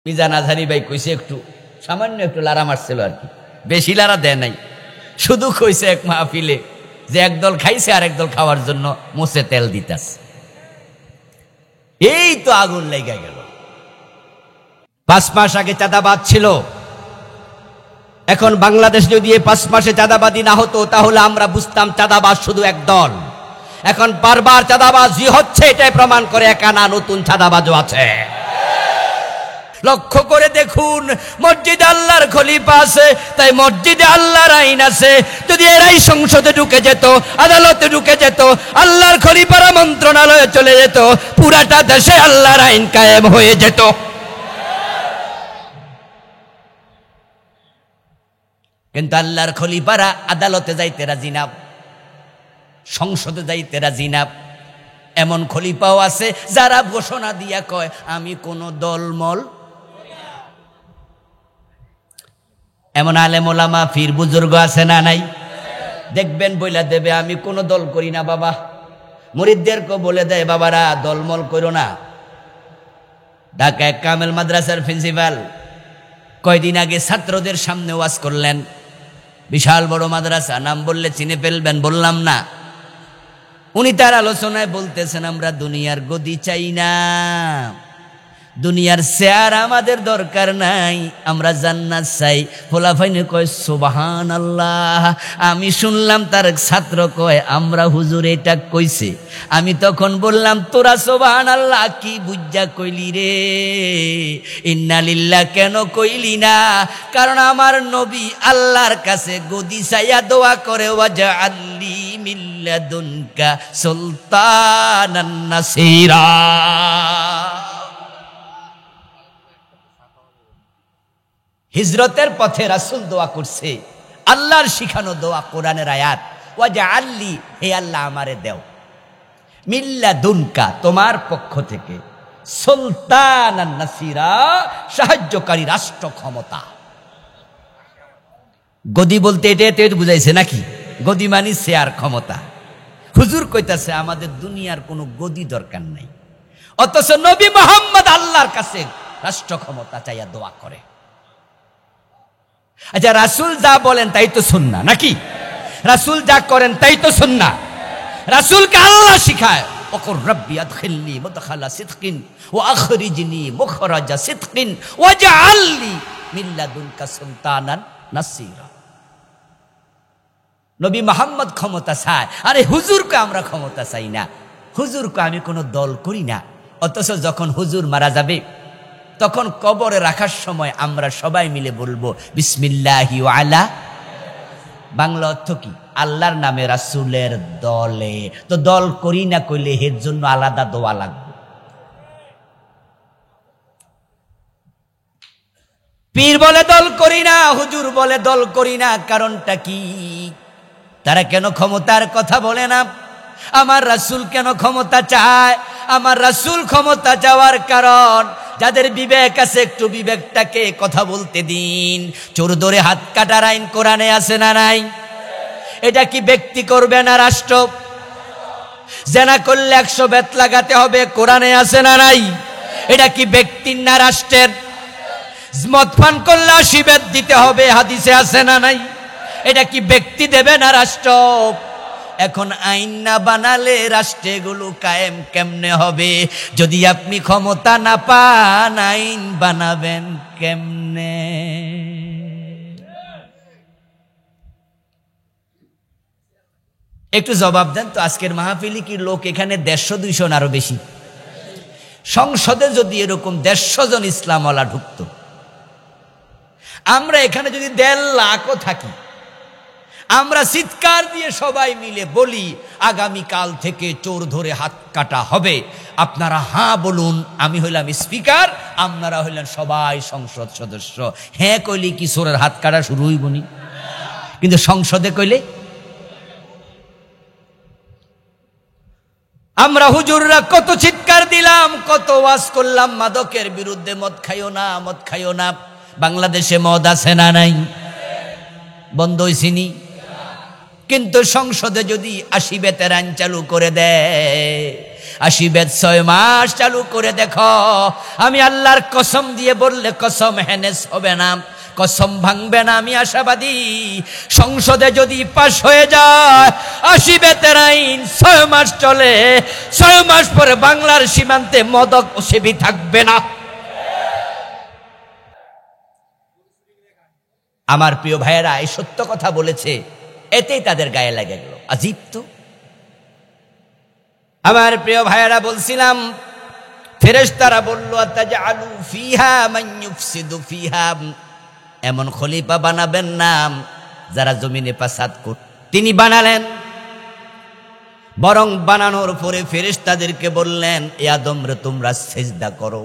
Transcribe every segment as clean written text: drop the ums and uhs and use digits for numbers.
মিজান আজহারি ভাই কইছে একটু সামান্য একটু লারা মারছিল আর কি, বেশি লারা দেয় নাই, শুধু কইছে এক মাহফিলে যে একদল খাইছে আর একদল খাওয়ার জন্য মুছে তেল দিতাছে। এই তো আগুন লেগে গেল। 5 মাস আগে চাঁদাবাদ ছিল, এখন বাংলাদেশ যদি 5 মাসে চাঁদাবাদী না হতো তাহলে আমরা বুঝতাম চাঁদাবাজ শুধু এক দল। এখন বারবার চাঁদাবাজি হচ্ছে, এটাই প্রমাণ করে একা না, নতুন চাঁদাবাজও আছে। লক্ষ্য করে দেখুন, মসজিদে আল্লাহর খলিফা আছে, তাই মসজিদে আল্লাহর আইন আছে। যদি এরাই সংসদে ঢুকে যেত, আদালতে ঢুকে যেত, আল্লাহর খলিফারা মন্ত্রণালয়ে চলে যেত, পুরাটা দেশে আল্লাহর আইন কায়েম হয়ে যেত। কিন্তু আল্লাহর খলিফারা আদালতে যাইতে রাজি না, সংসদে যাইতে রাজি না। এমন খলিফাও আছে যারা ঘোষণা দিয়া কয় আমি কোন দলমল। এমন আলেম ওলামা পীর বুজুর্গ আছে না নাই? দেখবেন বইলা দেবে আমি কোন দল করি না বাবা। মুরিদদেরকে বলে দেয় বাবারা দলমল করো না। ঢাকা কামেল মাদ্রাসার প্রিন্সিপাল কয়দিন আগে ছাত্রদের সামনে ওয়াজ করলেন। বিশাল বড় মাদ্রাসা, নাম বললে চিনে ফেলবেন, বললাম না। উনি তার আলোচনায় বলতেছেন আমরা দুনিয়ার গদি চাই না, দুনিয়ার চেয়ার আমাদের দরকার নাই, আমরা জান্নাত চাই। ফোলাফাইনে কয় সুবহানাল্লাহ। আমি শুনলাম তার ছাত্র কয় আমরা হুজুর এটা কইছে। আমি তখন বললাম তোরা সুবহানাল্লাহ কি বুঝা কইলি রে? ইন্না লিল্লাহ কেন কইলি না? কারণ আমার নবী আল্লাহর কাছে গদি চাইয়া দোয়া করে ওয়াজআল্লি মিন লাদুনকা সুলতানান নাসীরা। হিজরতের পথে রাসূল দোয়া করছে, আল্লাহর শিখানো দোয়া, কোরআনের আয়াত, ওয়াজআল্লি, হে আল্লাহ আমারে দেও, মিন লাদুনকা তোমার পক্ষ থেকে, সুলতানান নাসীরা সাহায্যকারী রাষ্ট্র ক্ষমতা। গদি বলতে এটা বুঝাইছে নাকি? গদি মানে চেয়ার, ক্ষমতা। হুজুর কইতাছে আমাদের দুনিয়ার কোনো গদি দরকার নাই, অথচ নবী মুহাম্মদ আল্লাহর কাছে রাষ্ট্র ক্ষমতা চাইয়া দোয়া করে। আচ্ছা, রাসূল যা বলেন তাই তো সুন্নাহ নাকি? রাসূল যা করেন তাই তো সুন্নাহ। রাসূলকে আল্লাহ শিখায় ওকুর রব্বি আদখিলনি মুদখালা সিদকিন ওয়া আখরিজনি মুখরাজা সিদকিন ওয়াজআলনি মিন লাদুনকা সুলতানান নাসীরা। নবী মুহাম্মদ ক্ষমতা চায়, আরে হুজুরকে আমরা ক্ষমতা চাই না, হুজুরকে আমি কোনো দল করি না। অথচ যখন হুজুর মারা যাবে তখন কবরে রাখার সময় আমরা সবাই মিলে বলবো বিসমিল্লাহি ওয়া আলা, বাংলা অর্থ কি? আল্লাহর নামে রাসূলের দলে। তো দল করি না কইলে এর জন্য আলাদা দোয়া লাগবে। পীর বলে দল করি না, হুজুর বলে দল করি না, কারণটা কি? তারা কেন ক্ষমতার কথা বলে না? আমার রাসূল কেন ক্ষমতা চায়? আমার রাসূল ক্ষমতা চাওয়ার কারণ, যাদের বিবেক আছে একটু বিবেকটাকে কথা বলতে দিন। চোর ধরে হাত কাটার আইন কোরআনে আছে না নাই? এটা কি ব্যক্তি করবে না রাষ্ট্র? জেনা করলে 100 বেত লাগাতে হবে, কোরআনে আছে না নাই? এটা কি ব্যক্তির না রাষ্ট্রের? মদ পান করলে 80 বেত দিতে হবে, হাদিসে আছে না নাই? এটা কি ব্যক্তি দেবে না রাষ্ট্র? এখন আইন না বানালে রাষ্ট্রগুলো কায়েম কেমনে হবে? যদি আপনি ক্ষমতা না পান আইন বানাবেন কেমনে? একটু জবাব দেন তো। আজকের মাহফিলে কি লোক এখানে 150-200 আরো বেশি? সংসদে যদি এরকম 150 জন ইসলামওয়ালা ঢুকতো, আমরা এখানে যদি 1.5 লাখও থাকি, আমরা চিৎকার দিয়ে সবাই মিলে বলি আগামীকাল থেকে চোর ধরে হাত কাটা হবে, আপনারা হ্যাঁ বলুন, আমি হইলাম স্পিকার, আপনারা হইলেন সবাই সংসদ সদস্য। হ্যাঁ কইলে কি চোরের হাত কাটা শুরু হইবনি? কিন্তু সংসদে কইলে আমরা হুজুররা কত চিৎকার দিলাম, কত ওয়াজ করলাম মাদকের বিরুদ্ধে, মদ খাইও না, মদ খাইও না। বাংলাদেশে মদ আছে না নাই? বন্ধ হইছিনি? কিন্তু সংসদে যদি 80 বেতের আইন চালু করে দেয়, 80 বেদ 6 মাস চালু করে দেখো, আমি আল্লাহর কসম দিয়ে বললে কসম হেনেস হবে না, কসম ভাঙবে না। আমি আশাবাদী সংসদে যদি পাশ হয়ে যায় 80 বেতের আইন 6 মাস চলে, 6 মাস পরে বাংলার সীমান্তে মদক সেবী থাকবে না। আমার প্রিয় ভাইয়েরা এই সত্য কথা বলেছে, এতেই তাদের গায়ে লেগে গেল। আজীব তো। আমার প্রিয় ভাইয়েরা, বলছিলাম ফেরেশতারা বলল আতাজআলু ফিহা মান ইউফসিদু ফিহা, এমন খলিফা বানাবেন না যারা জমিনে ফাসাদ করে। তিনি বানালেন, বরং বানানোর পরে ফেরেশতাদেরকে বললেন এ আদম রে তোমরা সিজদা করো।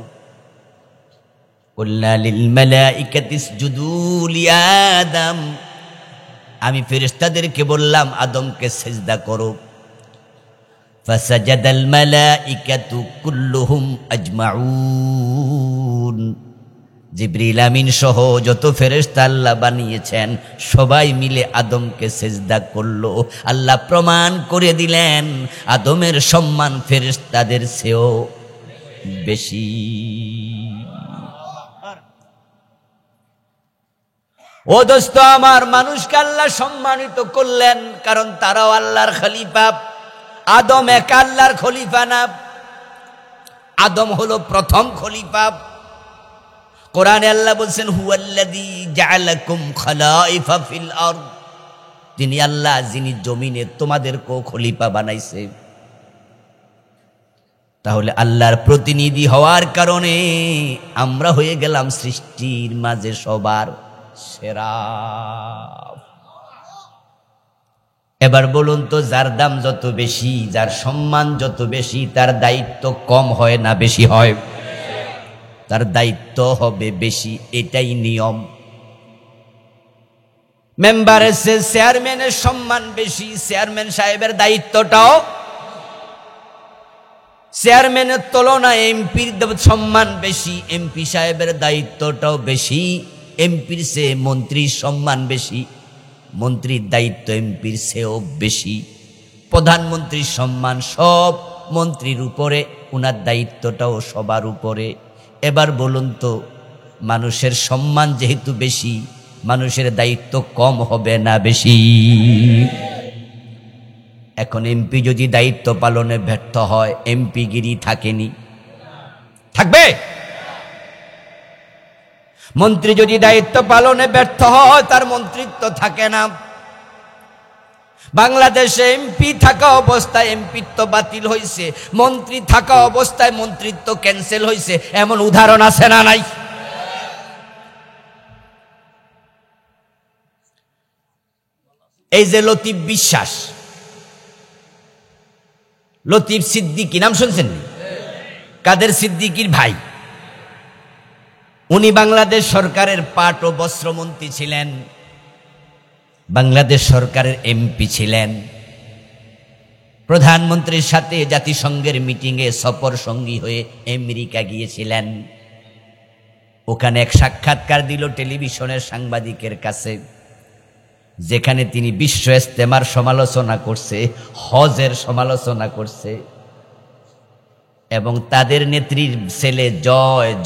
কুল্লা লিল মালাইকাতি ইসজুদু লিআদম, আমি ফেরেশতাদেরকে বললাম আদমকে সিজদা করো। ফাসাজাদাল মালাইকাতু কুল্লুহুম আজমাউন, জিবরিল আমিন সহ যত ফেরেশতা আল্লাহ বানিয়েছেন সবাই মিলে আদমকে সিজদা করলো। আল্লাহ প্রমাণ করে দিলেন আদমের সম্মান ফেরেশতাদের চেয়েও বেশি। ও দোস্ত আমার, মানুষকে আল্লাহ সম্মানিত করলেন কারণ তারাও আল্লাহর খলিফা। আদম একা আল্লাহর খলিফা না, আদম হলো প্রথম খলিফা। কোরআনে আল্লাহ বলছেন হুয়াল্লাযী জাআলাকুম খালাইফা ফিল আরদ, তিনি আল্লাহ যিনি জমিনে তোমাদেরকেও খলিফা বানাইছে। তাহলে আল্লাহর প্রতিনিধি হওয়ার কারণে আমরা হয়ে গেলাম সৃষ্টির মাঝে সবার সেরা। এবার বলুন তো, যার দাম যত বেশি, যার সম্মান যত বেশি, তার দায়িত্ব কম হয় না বেশি হয়? তার দায়িত্ব হবে বেশি, এটাই নিয়ম। মেম্বারের চেয়ে চেয়ারম্যানের সম্মান বেশি, চেয়ারম্যান সাহেবের দায়িত্বটাও, চেয়ারম্যানের তুলনায় এমপির সম্মান বেশি, এমপি সাহেবের দায়িত্বটাও বেশি, এমপির চেয়ে মন্ত্রীর সম্মান বেশি, মন্ত্রীর দায়িত্ব এমপির চেয়েও বেশি। প্রধানমন্ত্রীর সম্মান সব মন্ত্রীর উপরে, উনার দায়িত্বটাও সবার উপরে। এবার বলুন তো, মানুষের সম্মান যেহেতু বেশি, মানুষের দায়িত্ব কম হবে না বেশি? এখন এমপি যদি দায়িত্ব পালনে ব্যর্থ হয়, এমপিগিরি থাকেনি? থাকবে? মন্ত্রী যদি দায়িত্ব পালনে ব্যর্থ হয়, তার মন্ত্রিত্ব থাকে না। বাংলাদেশে এমপি থাকা অবস্থায় এমপিত্ব বাতিল হয়েছে, মন্ত্রী থাকা অবস্থায় মন্ত্রিত্ব ক্যান্সেল হয়েছে, এমন উদাহরণ আছে না নাই? এই যে লতিফ বিশ্বাস, লতিফ সিদ্দিকী নাম শুনছেন? কাদের সিদ্দিকীর ভাই। উনি বাংলাদেশ সরকারের পাট ও বস্ত্রমন্ত্রী ছিলেন, বাংলাদেশ সরকারের এমপি ছিলেন। প্রধানমন্ত্রীর সাথে জাতিসংঘের মিটিংয়ে সফর সঙ্গী হয়ে আমেরিকা গিয়েছিলেন। ওখানে এক সাক্ষাৎকার দিল টেলিভিশনের সাংবাদিকের কাছে, যেখানে তিনি বিশ্ব ইজতেমার সমালোচনা করছে, হজের সমালোচনা করছে, এবং তাদের নেত্রীর ছেলে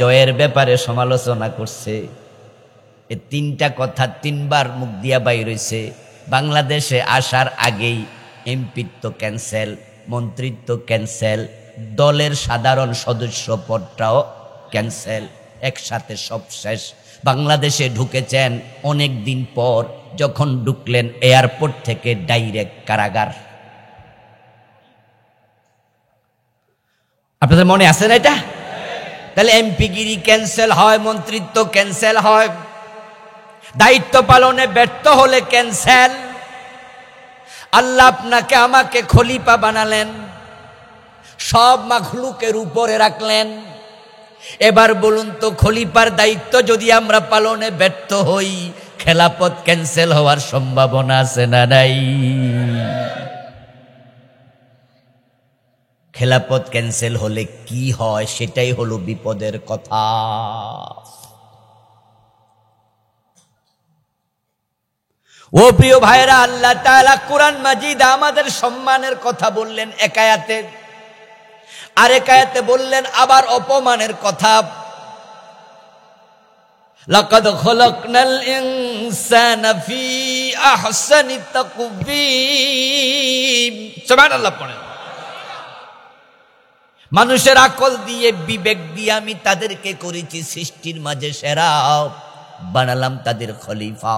জয়ের ব্যাপারে সমালোচনা করছে। এই তিনটা কথা তিনবার মুখ দিয়া বাইর হইছে। বাংলাদেশে আসার আগেই এমপিত্ব ক্যান্সেল, মন্ত্রিত্ব ক্যান্সেল, দলের সাধারণ সদস্য পদটাও ক্যান্সেল, একসাথে সব শেষ। বাংলাদেশে ঢুকেছেন অনেক দিন পর, যখন ঢুকলেন এয়ারপোর্ট থেকে ডাইরেক্ট কারাগার। আপনাদের মনে আছে না এটা? তাহলে এমপিগিরি ক্যান্সেল হয়, মন্ত্রিত্ব ক্যান্সেল হয়, দায়িত্ব পালনে ব্যর্থ হলে ক্যান্সেল। আল্লাহ আপনাকে আমাকে খলিফা বানালেন, সব মাখলুকের উপরে রাখলেন। এবার বলুন তো, খলিফার দায়িত্ব যদি আমরা পালনে ব্যর্থ হই, খেলাফত ক্যান্সেল হওয়ার সম্ভাবনা আছে না নাই? খেলাফত ক্যান্সেল হলে কি হয়, সেটাই হলো বিপদের কথা। ও প্রিয় ভাইরা, আল্লাহ তাআলা কুরআন মাজিদ আমাদের সম্মানের কথা বললেন এক আয়াতে। আরেক আয়াতে বললেন আবার অপমানের কথা, লাকাদ খলাকনাল ইনসানা ফি আহসানি তাকওয়িম। সুবহানাল্লাহ পড়েন। মানুষের আকল দিয়ে বিবেক দিয়ে আমি তাদেরকে করেছি সৃষ্টির মাঝে সেরা, বানালাম তাদের খলিফা।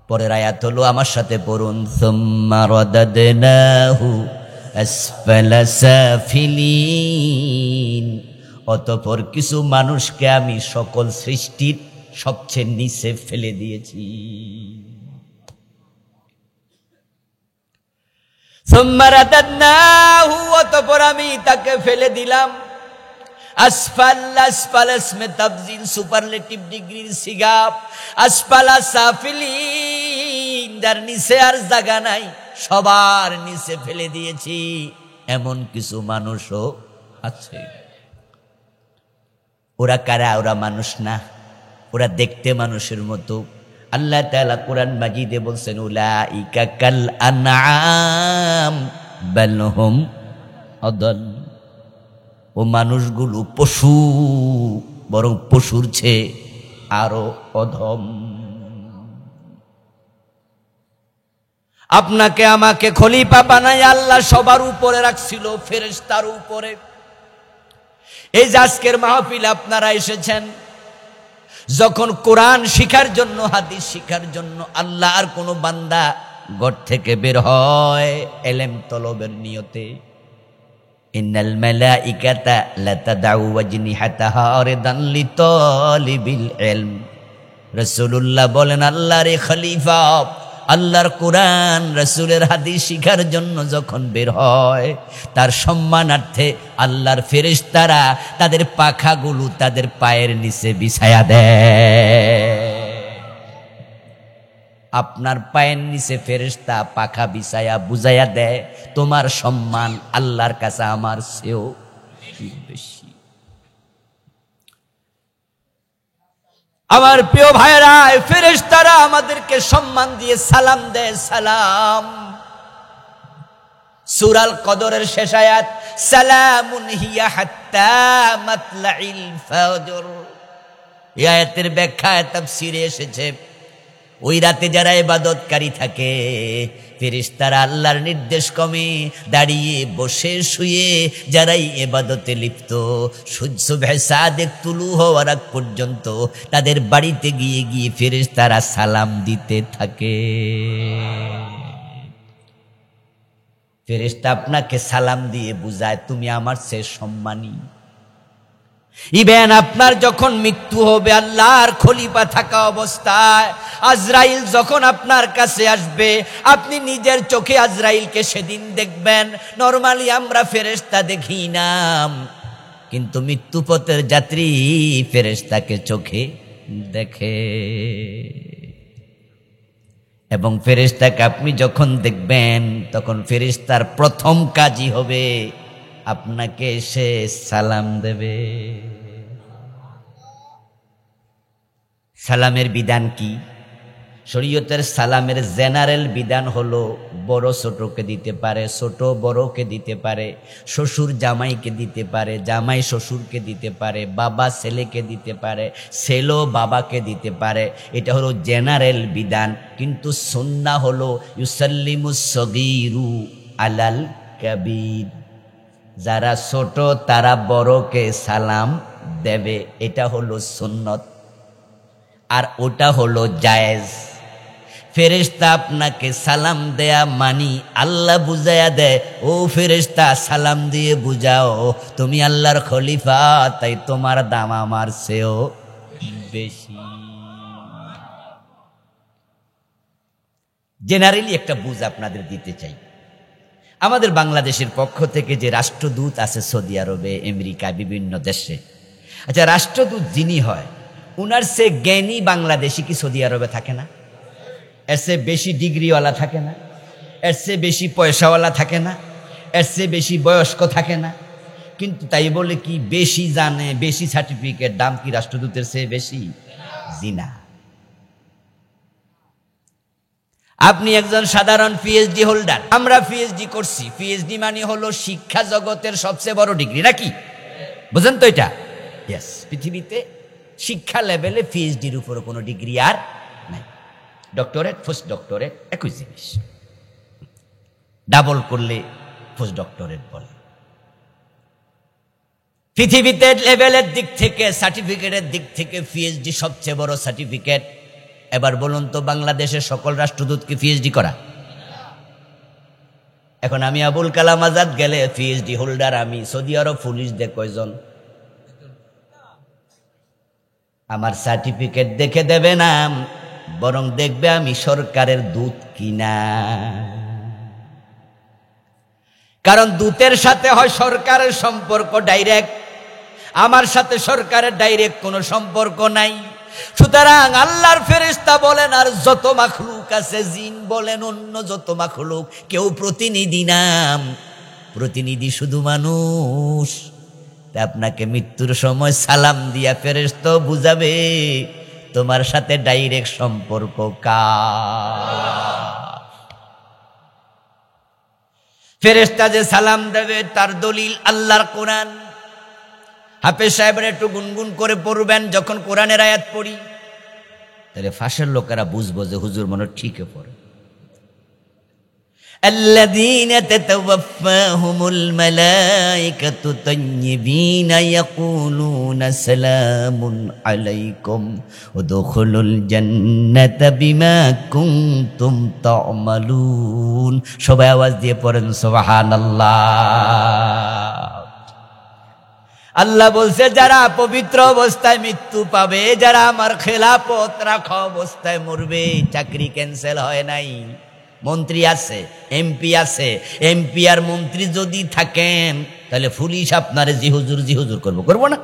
পরের আয়াত হলো, আমার সাথে পড়ুন, সুম্মা রাদাদনাহু আসফালা সাফিলিন। অতঃপর কিছু মানুষকে আমি সকল সৃষ্টির সবচেয়ে নিচে ফেলে দিয়েছি। সুম্মা রাদাদনাহু, অতঃপর আমি তাকে ফেলে দিলাম। আসফাল, আসফাল ইসমে তাফজিল, সুপারলেটিভ ডিগ্রির সিগা। আসফালা সাফিলিন, যার নিচে আর জায়গা নাই, সবার নিচে ফেলে দিয়েছি। এমন কিছু মানুষও আছে। ওরা কারা? ওরা মানুষ না, ওরা দেখতে মানুষের মতো। আল্লাহ তাআলা কোরআন মাজিদে বলছেন, উলাইকা কাল আনআম বাল হুম আদাল। ও মানুষগুলো পশু, বরং পশুর চেয়ে আরো অধম। আপনাকে আমাকে খলিফা বানাই আল্লাহ সবার উপরে রাখছিল, ফেরেশতার উপরে। এই যে আজকের মাহফিল আপনারা এসেছেন, যখন কোরআন শিখার জন্য, হাদিস শিখার জন্য আল্লাহর কোন বান্দা ঘর থেকে বের হয় ইলম তলবের নিয়তে, ইন্নাল মালাইকাতা লাতাদাউ ওয়াজনিহাতাহা আরদান লিতালিবিল ইলম। রাসূলুল্লাহ বলেন, আল্লাহর খলিফা, আল্লাহর কোরআন রাসূলের হাদিস শিখার জন্য যখন বের হয়, তার সম্মানার্থে আল্লাহর ফেরেশতারা তাদের পাখাগুলো তাদের পায়ের নিচে বিছায়া দেয়। আপনার পায়ের নিচে ফেরেশতা পাখা বিছায়া বুঝাইয়া দেয়, তোমার সম্মান আল্লাহর কাছে আমার চেয়েও বেশি। আমার প্রিয় ভাইরা, ফেরেশতারা আমাদেরকে সম্মান দিয়ে সালাম দেয়। সালাম, সূরা আল কদরের শেষ আয়াত, সালামুন হিয়া হাত্তা মাতলাইল ফাজর। এই আয়াতের ব্যাখ্যায় তাফসীরে এসেছে, ওই রাতে যারা ইবাদতকারী থাকে, ফেরেশতারা আল্লাহর নির্দেশ ক্রমে দাঁড়িয়ে বসে শুয়ে যারাই ইবাদতে লিপ্ত, সুবহ সাদেক তুলু হওয়ার আগ পর্যন্ত তাদের বাড়িতে গিয়ে গিয়ে ফেরেশতারা সালাম দিতে থাকে। ফেরেশতা আপনাকে সালাম দিয়ে বুঝায়, তুমি আমার চেয়ে সম্মানী। ইবেন আপনার যখন মৃত্যু হবে, আল্লাহর খলিফা থাকা অবস্থায় আজরাইল যখন আপনার কাছে আসবে, আপনি নিজের চোখে আজরাইলকে সেদিন দেখবেন। নরমালি আমরা ফেরেশতা দেখি না, কিন্তু মৃত্যুপথের যাত্রী ফেরেশতাকে চোখে দেখে। এবং ফেরেশতাকে আপনি যখন দেখবেন, তখন ফেরেশতার প্রথম কাজই হবে আপনাকে এসে সালাম দেবে। সালামের বিধান কি? শরীয়তের সালামের জেনারেল বিধান হলো, বড় ছোটকে দিতে পারে, ছোট বড়কে দিতে পারে, শ্বশুর জামাইকে দিতে পারে, জামাই শ্বশুরকে দিতে পারে, বাবা ছেলেকে দিতে পারে, ছেলে বাবাকে দিতে পারে। এটা হলো জেনারেল বিধান। কিন্তু সুন্নাহ হলো ইউসাল্লিমুস সগীরু আলাল কাবীর, যারা ছোট তারা বড়কে সালাম দেবে, এটা হলো সুন্নত। আর ওটা হলো জায়েজ। ফেরেশতা আপনাকে সালাম দেয়া মানি আল্লাহ বুঝাইয়া দেয়, ও ফেরেশতা সালাম দিয়ে বুঝাও তুমি আল্লাহর খলিফা, তাই তোমার দাম আমার চেয়েও বেশি। জেনারেলি একটা বুঝ আপনাদের দিতে চাই। আমাদের বাংলাদেশের পক্ষ থেকে যে রাষ্ট্রদূত আছে সৌদি আরবে, আমেরিকা, বিভিন্ন দেশে, আচ্ছা রাষ্ট্রদূত যিনি হয়, উনার সে জ্ঞানী বাংলাদেশি কি সৌদি আরবে থাকে না? এর চেয়ে বেশি ডিগ্রিওয়ালা থাকে না? এর চেয়ে বেশি পয়সাওয়ালা থাকে না? এর চেয়ে বেশি বয়স্ক থাকে না? কিন্তু তাই বলে কি বেশি জানে, বেশি সার্টিফিকেট, দাম কি রাষ্ট্রদূতের চেয়ে বেশি? জি না। আপনি একজন সাধারণ পিএইচডি হোল্ডার, আমরা পিএইচডি করছি। পিএইচডি মানে হলো শিক্ষা জগতের সবচেয়ে বড় ডিগ্রি, নাকি? বুঝেন তো এটা? ইয়েস, পৃথিবীতে শিক্ষা লেভেলে পিএইচডির উপর কোনো ডিগ্রি আর নাই। ডক্টরেট, পোস্ট ডক্টরেট একই জিনিস, ডাবল করলে পোস্ট ডক্টরেট বলে। পৃথিবীতে লেভেলের দিক থেকে, সার্টিফিকেটের দিক থেকে পিএইচডি সবচেয়ে বড় সার্টিফিকেট। এবার বলুন তো, বাংলাদেশের সকল রাষ্ট্রদূতকে পিএইচডি করা? এখন আমি আবুল কালাম আজাদ গেলে পিএইচডি হোল্ডার আমি, সৌদি আরব পুলিশ দেখ কয়জন? আমার সার্টিফিকেট দেখে দেবে না, বরং দেখবে আমি সরকারের দূত কিনা। কারণ দূতের সাথে হয় সরকারের সম্পর্ক ডাইরেক্ট, আমার সাথে সরকারের ডাইরেক্ট কোনো সম্পর্ক নাই। সুতরাং আল্লাহর ফেরেশতা বলেন আর যত মাখলুক আছে, জিন বলেন অন্য যত মাখলুক, কেউ প্রতিনিধি নাম, প্রতিনিধি শুধু মানুষ। তা আপনাকে মৃত্যুর সময় সালাম দিয়া ফেরেশতা বুঝাবে তোমার সাথে ডাইরেক্ট সম্পর্ক কার। ফেরেশতা যে সালাম দেবে তার দলিল আল্লাহর কোরআন। হাফেজ সাহেবরা একটু গুনগুন করে পড়বেন যখন কোরআনের আয়াত পড়ি, তাহলে ফাঁসের লোকেরা বুঝবো যে হুজুর মনে ঠিকই পড়ে। আল্লাযীনা তাতাওয়াফাহুমুল মালায়েকাতু তাইয়্যিবিনা ইয়াকুলুনা সালামুন আলাইকুম উদখুলুল জান্নাতা বিমা কুনতুম তা'মালুন। সবাই আওয়াজ দিয়ে পড়েন সুবহানাল্লাহ। আল্লাহ বলছে যারা পবিত্র অবস্থায় মৃত্যু পাবে, যারা আমার খেলাফত রাখা অবস্থায় মরবে, চাকরি ক্যান্সেল হয় নাই, মন্ত্রী আছে, এমপি আছে, এমপি আর মন্ত্রী যদি থাকেন তাহলে পুলিশ আপনারে জি হুজুর করবো না?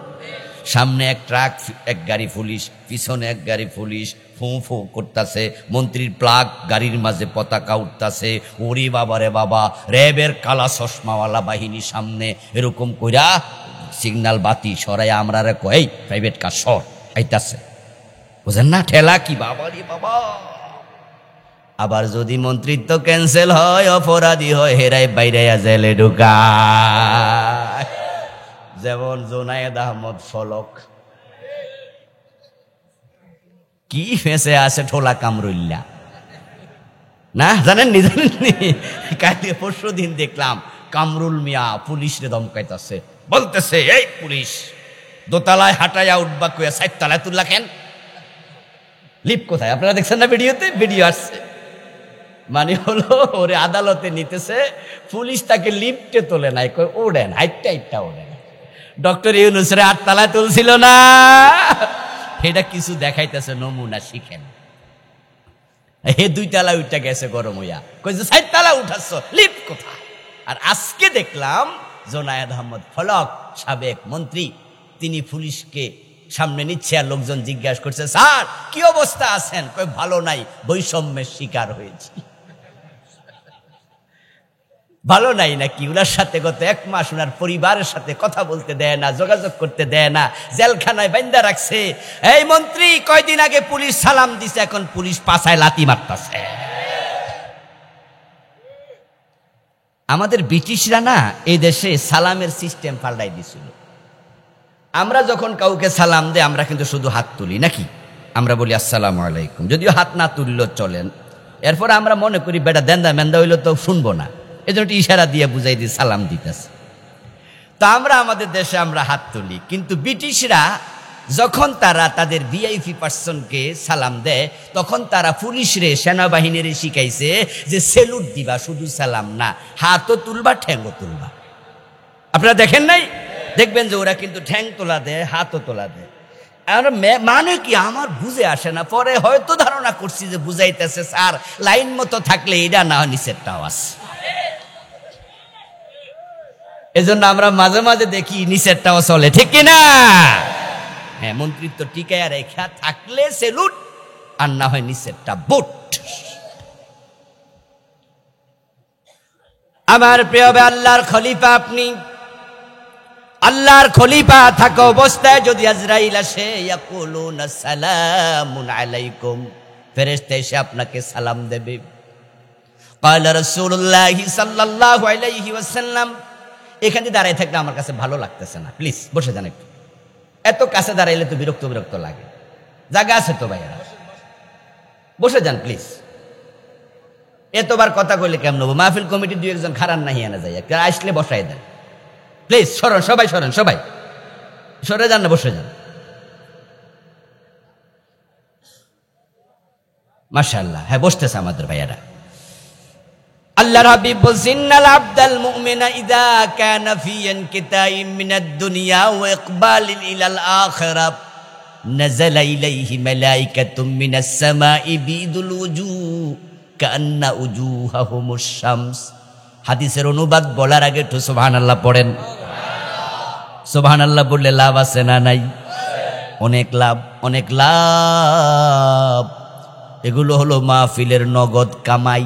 সামনে এক ট্রাক, এক গাড়ি পুলিশ, পিছনে এক গাড়ি পুলিশ, ফু ফু করতেছে, মন্ত্রীর প্লাগ গাড়ির মাঝে পতাকা উঠতেছে, ওরে বাবা রে বাবা, র্যাবের কালা চশমাওয়ালা বাহিনী সামনে এরকম কইরা সিগন্যাল বাতি সরাই আমরা রে কই প্রাইভেট কার সর আইতাছে, বুঝেন না? ঠেলা কি বাবা রে বাবা। আবার যদি মন্ত্রিত্ব ক্যান্সেল হয়, অপরাধী হয়, হেরাই বাইরাইয়া জেলে ঢুকায়, যেমন জোনায়েদ আহমদ ফলক। কি ফেঁসে আছে ঠোলা কামরুল্লা, না জানেননি? কালকে পরশু দিন দেখলাম কামরুল মিয়া পুলিশরে ধমকাইতেছে, বলতেছে এই পুলিশ দোতলায় হাঁটাইয়া উঠবা কইয়া 4 তলায় তুললা কেন? লিপ কোথায়? আপনারা দেখছেন না ভিডিওতে? ভিডিও আসছে, মানে হলো ওরে আদালতে নিতেছে, পুলিশ তাকে লিফটে তোলে নাই, কই ওড়েন, হাইটটা ওড়েন। ডক্টর ইউনূসের 8 তলায় তুলছিল না, এটা কিছু দেখাইতেছে, নমুনা শিখেন। হে 2 তলায় উঠা গেছে গরম হইয়া, কই যে 4 তলায় উঠাচ্ছ, লিফট কোথায়? আর আজকে দেখলাম জোনায়েদ আহমদ ফলক সাবেক মন্ত্রী, তিনি পুলিশকে সামনে নিচ্ছে আর লোকজন জিজ্ঞাসা করছে, স্যার কি অবস্থা আছেন? কই ভালো নাই, বৈষম্যের শিকার হয়েছি। ভালো নাই নাকি? উনার সাথে গত 1 মাস উনার পরিবারের সাথে কথা বলতে দেয় না, যোগাযোগ করতে দেয় না, জেলখানায় বান্ধা রাখছে। এই মন্ত্রী কয়দিন আগে পুলিশ সালাম দিছে, এখন পুলিশ পাছায় লাথি মারতাছে। আমাদের ব্রিটিশরা না এই দেশে সালামের সিস্টেম পাল্টাই দিছিল। আমরা যখন কাউকে সালাম দেই, আমরা কিন্তু শুধু হাত তুলি, নাকি? আমরা বলি আসসালামু আলাইকুম, যদিও হাত না তুললেও চলেন। এরপর আমরা মনে করি বেটা দেন্দা মেন্দা হইলো তো শুনবো না, এই জন্য ইশারা দিয়ে বুঝাই দিই সালাম দিতেছে। তা আমরা আমাদের দেশে আমরা হাত তুলি, কিন্তু ব্রিটিশরা যখন তারা তাদের ভিআইপি পার্সনকে সালাম দেয়, তখন তারা পুলিশরে, সেনাবাহিনীর শিখাইছে যে সেলুট দিবা, শুধু সালাম না, হাতও তুলবা, ঠ্যাংও তুলবা। আপনারা দেখেন নাই? দেখবেন যে ওরা কিন্তু ঠ্যাং তোলা দেয়, হাতও তোলা দেয়। আর মানে কি আমার বুঝে আসে না, পরে হয়তো ধারণা করছি যে বুঝাইতেছে স্যার লাইন মতো থাকলে এটা না নিচেরটাও আছে। এজন্য আমরা মাঝে মাঝে দেখি নিচেরটাও চলে, ঠিক কিনা? হ্যাঁ, মন্ত্রিত্ব টিকায় রেখা থাকলে সেলুট, আর না হয় নিচেরটা বুট। আমার প্রিয় আল্লাহর খলিফা, আপনি আল্লাহর খলিফা থাকা অবস্থায় যদি আজরাইল আসে, ইয়াকুলুনা সালামুন আলাইকুম, ফেরেশতা এসে আপনাকে সালাম দেবে। ক্বালা রাসূলুল্লাহ সাল্লাল্লাহু আলাইহি ওয়াসাল্লাম, এখানে দাঁড়ায় থাকলে আমার কাছে ভালো লাগতেছে না, প্লিজ বসে যান একটু। এত কাছে দাঁড়াইলে তো বিরক্ত বিরক্ত লাগে। জায়গা আছে তো ভাইয়া, বসে যান প্লিজ। এতবার কথা কইলে কেমন হবো? মাহফিল কমিটির দুই একজন খারাপ নাহি আনা যায়, আসলে বসাই দেন প্লিজ। সরেন সবাই, সরেন সবাই, সরে যান না, বসে যান। মাশাআল্লাহ, হ্যাঁ বসতেছে আমাদের ভাইয়ারা। আল্লাহর হাবিব বলছেন, ইন্নাল আবদাল মুমিনা ইযা কানা ফি ইনকিতাইম মিনাদ দুনিয়া ওয়া ইকবালিন ইলাল আখিরাহ নাযালা ইলাইহি মালাইকাতুম মিনাস সামাই বিদুল উজুহ কান্না উজুহাহুমুশ শামস। হাদিসের অনুবাদ বলার আগে একটু সুবহানাল্লাহ পড়েন। সুবহানাল্লাহ বললে লাভ আছে না নাই? অনেক লাভ, অনেক লাভ। এগুলো হলো মাহফিলের নগদ কামাই।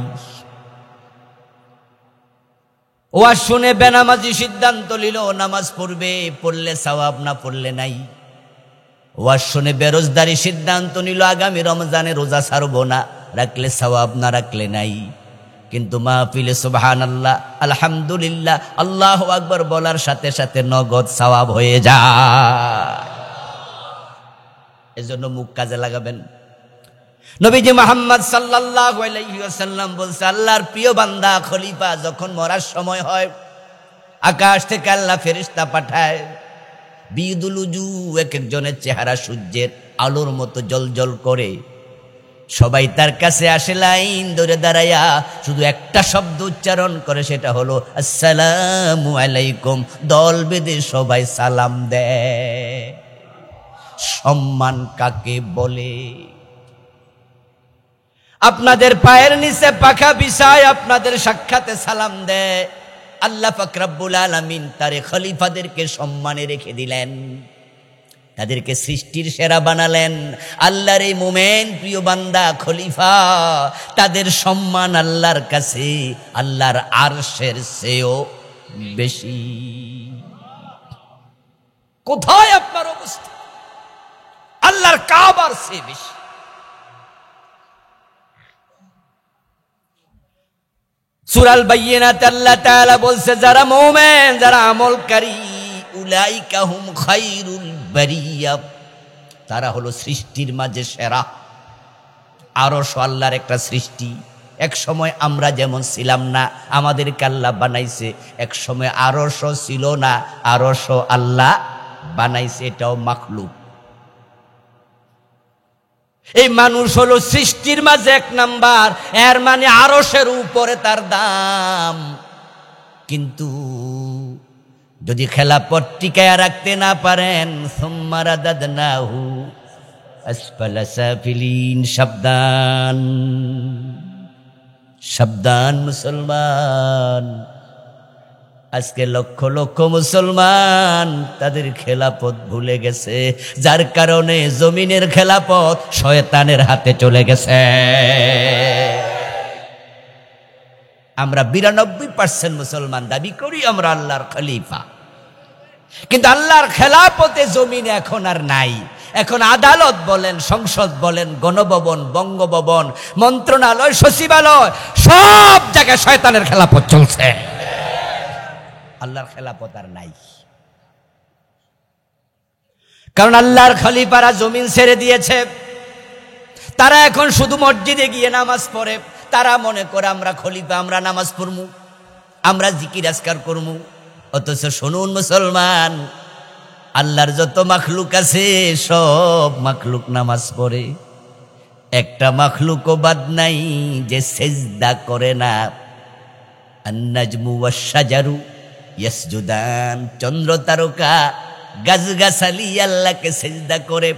ওয়াজ শুনে বেনামাজি সিদ্ধান্ত নিল নামাজ পড়বে, পড়লে সওয়াব, না পড়লে নাই। ওয়াজ শুনে বেরোজদারি সিদ্ধান্ত নিল আগামী রমজানে রোজা ছাড়বো না, রাখলে সওয়াব, না রাখলে নাই। কিন্তু মাহফিলে সুবহানাল্লাহ, আলহামদুলিল্লাহ, আল্লাহু আকবার বলার সাথে সাথে নগদ সওয়াব হয়ে যায়। এজন্য মুখ কাজে লাগাবেন। নবীজি মুহাম্মদ সাল্লাল্লাহু আলাইহি ওয়াসাল্লাম বলছে, আল্লাহর প্রিয় বান্দা খলিফা যখন মরার সময় হয়, আকাশ থেকে আল্লাহ ফেরেশতা পাঠায়, বিদুল উজুহ, এক একজনের চেহারা সূর্যের আলোর মতো জ্বলজ্বল করে। সবাই তার কাছে আসে লাইন ধরে দাঁড়াইয়া, শুধু একটা শব্দ উচ্চারণ করে, সেটা হলো আসসালামু আলাইকুম। দল বেঁধে সবাই সালাম দেয়। সম্মান কাকে বলে? আপনাদের পায়ের নিচে পাখা বিছায় আপনাদের সাক্ষাতে সালাম দেয়। আল্লাহ পাক রব্বুল আলামিন তারে খলিফাদেরকে সম্মানে রেখে দিলেন, তাদেরকে সৃষ্টির সেরা বানালেন। আল্লাহর এই মোমেন প্রিয় বান্দা খলিফা, তাদের সম্মান আল্লাহর কাছে আল্লাহর আরশের চেয়েও বেশি। কোথায় আপনার অবস্থা? আল্লাহর কাবার চেয়ে বেশি। সূরা আল বাইয়িনাতে আল্লাহ তাআলা বলছে, যারা মুমিন, যারা আমলকারী, উলাইকা হুম খায়রুল বারিয়া, তারা হলো সৃষ্টির মাঝে সেরা। আরশ আল্লাহর একটা সৃষ্টি। এক সময় আমরা যেমন ছিলাম না, আমাদেরকে আল্লাহ বানাইছে। এক সময় আরশ ছিল না, আরশ আল্লাহ বানাইছে। এটাও মাখলুক। এই মানুষ হলো সৃষ্টির মাঝে এক নাম্বার, এর মানে আরশের উপরে তার দাম। কিন্তু যদি খেলাপথ টিকায়া রাখতে না পারেন, সুম্মা রাদাদনাহু আসফালা সাফিলিন। সাবধান, সাবধান মুসলমান। আজকে লক্ষ লক্ষ মুসলমান তাদের খেলাপথ ভুলে গেছে, যার কারণে জমিনের খেলাপথ শয়তানের হাতে চলে গেছে। আমরা 92% মুসলমান দাবি করি আমরা আল্লাহর খলিফা, কিন্তু আল্লাহর খেলাপথে জমিনে এখন আর নাই। এখন আদালত বলেন, সংসদ বলেন, গণভবন, বঙ্গভবন, মন্ত্রণালয়, সচিবালয়, সব জায়গায় শয়তানের খেলাপথ চলছে। আল্লাহর খেলাপথ আর নাই। কারণ আল্লাহর খলিফারা জমিন ছেড়ে দিয়েছে। তারা এখন শুধু মসজিদে গিয়ে নামাজ পড়ে। তারা মনে করে আমরা খলিফা, আমরা নামাজ পড়মু, আমরা জিকির আজকার করমু। অথচ শুনুন মুসলমান, আল্লাহর যত মাখলুক আছে সব মাখলুক নামাজ পড়ে। একটা মাখলুকও বাদ নাই যে সেজদা করে না। আন-নাজমু ওয়াশ-শাজারু ইয়াসজুদান, চন্দ্র তারকা গাছগাছালি আল্লাহকে সেজদা করে।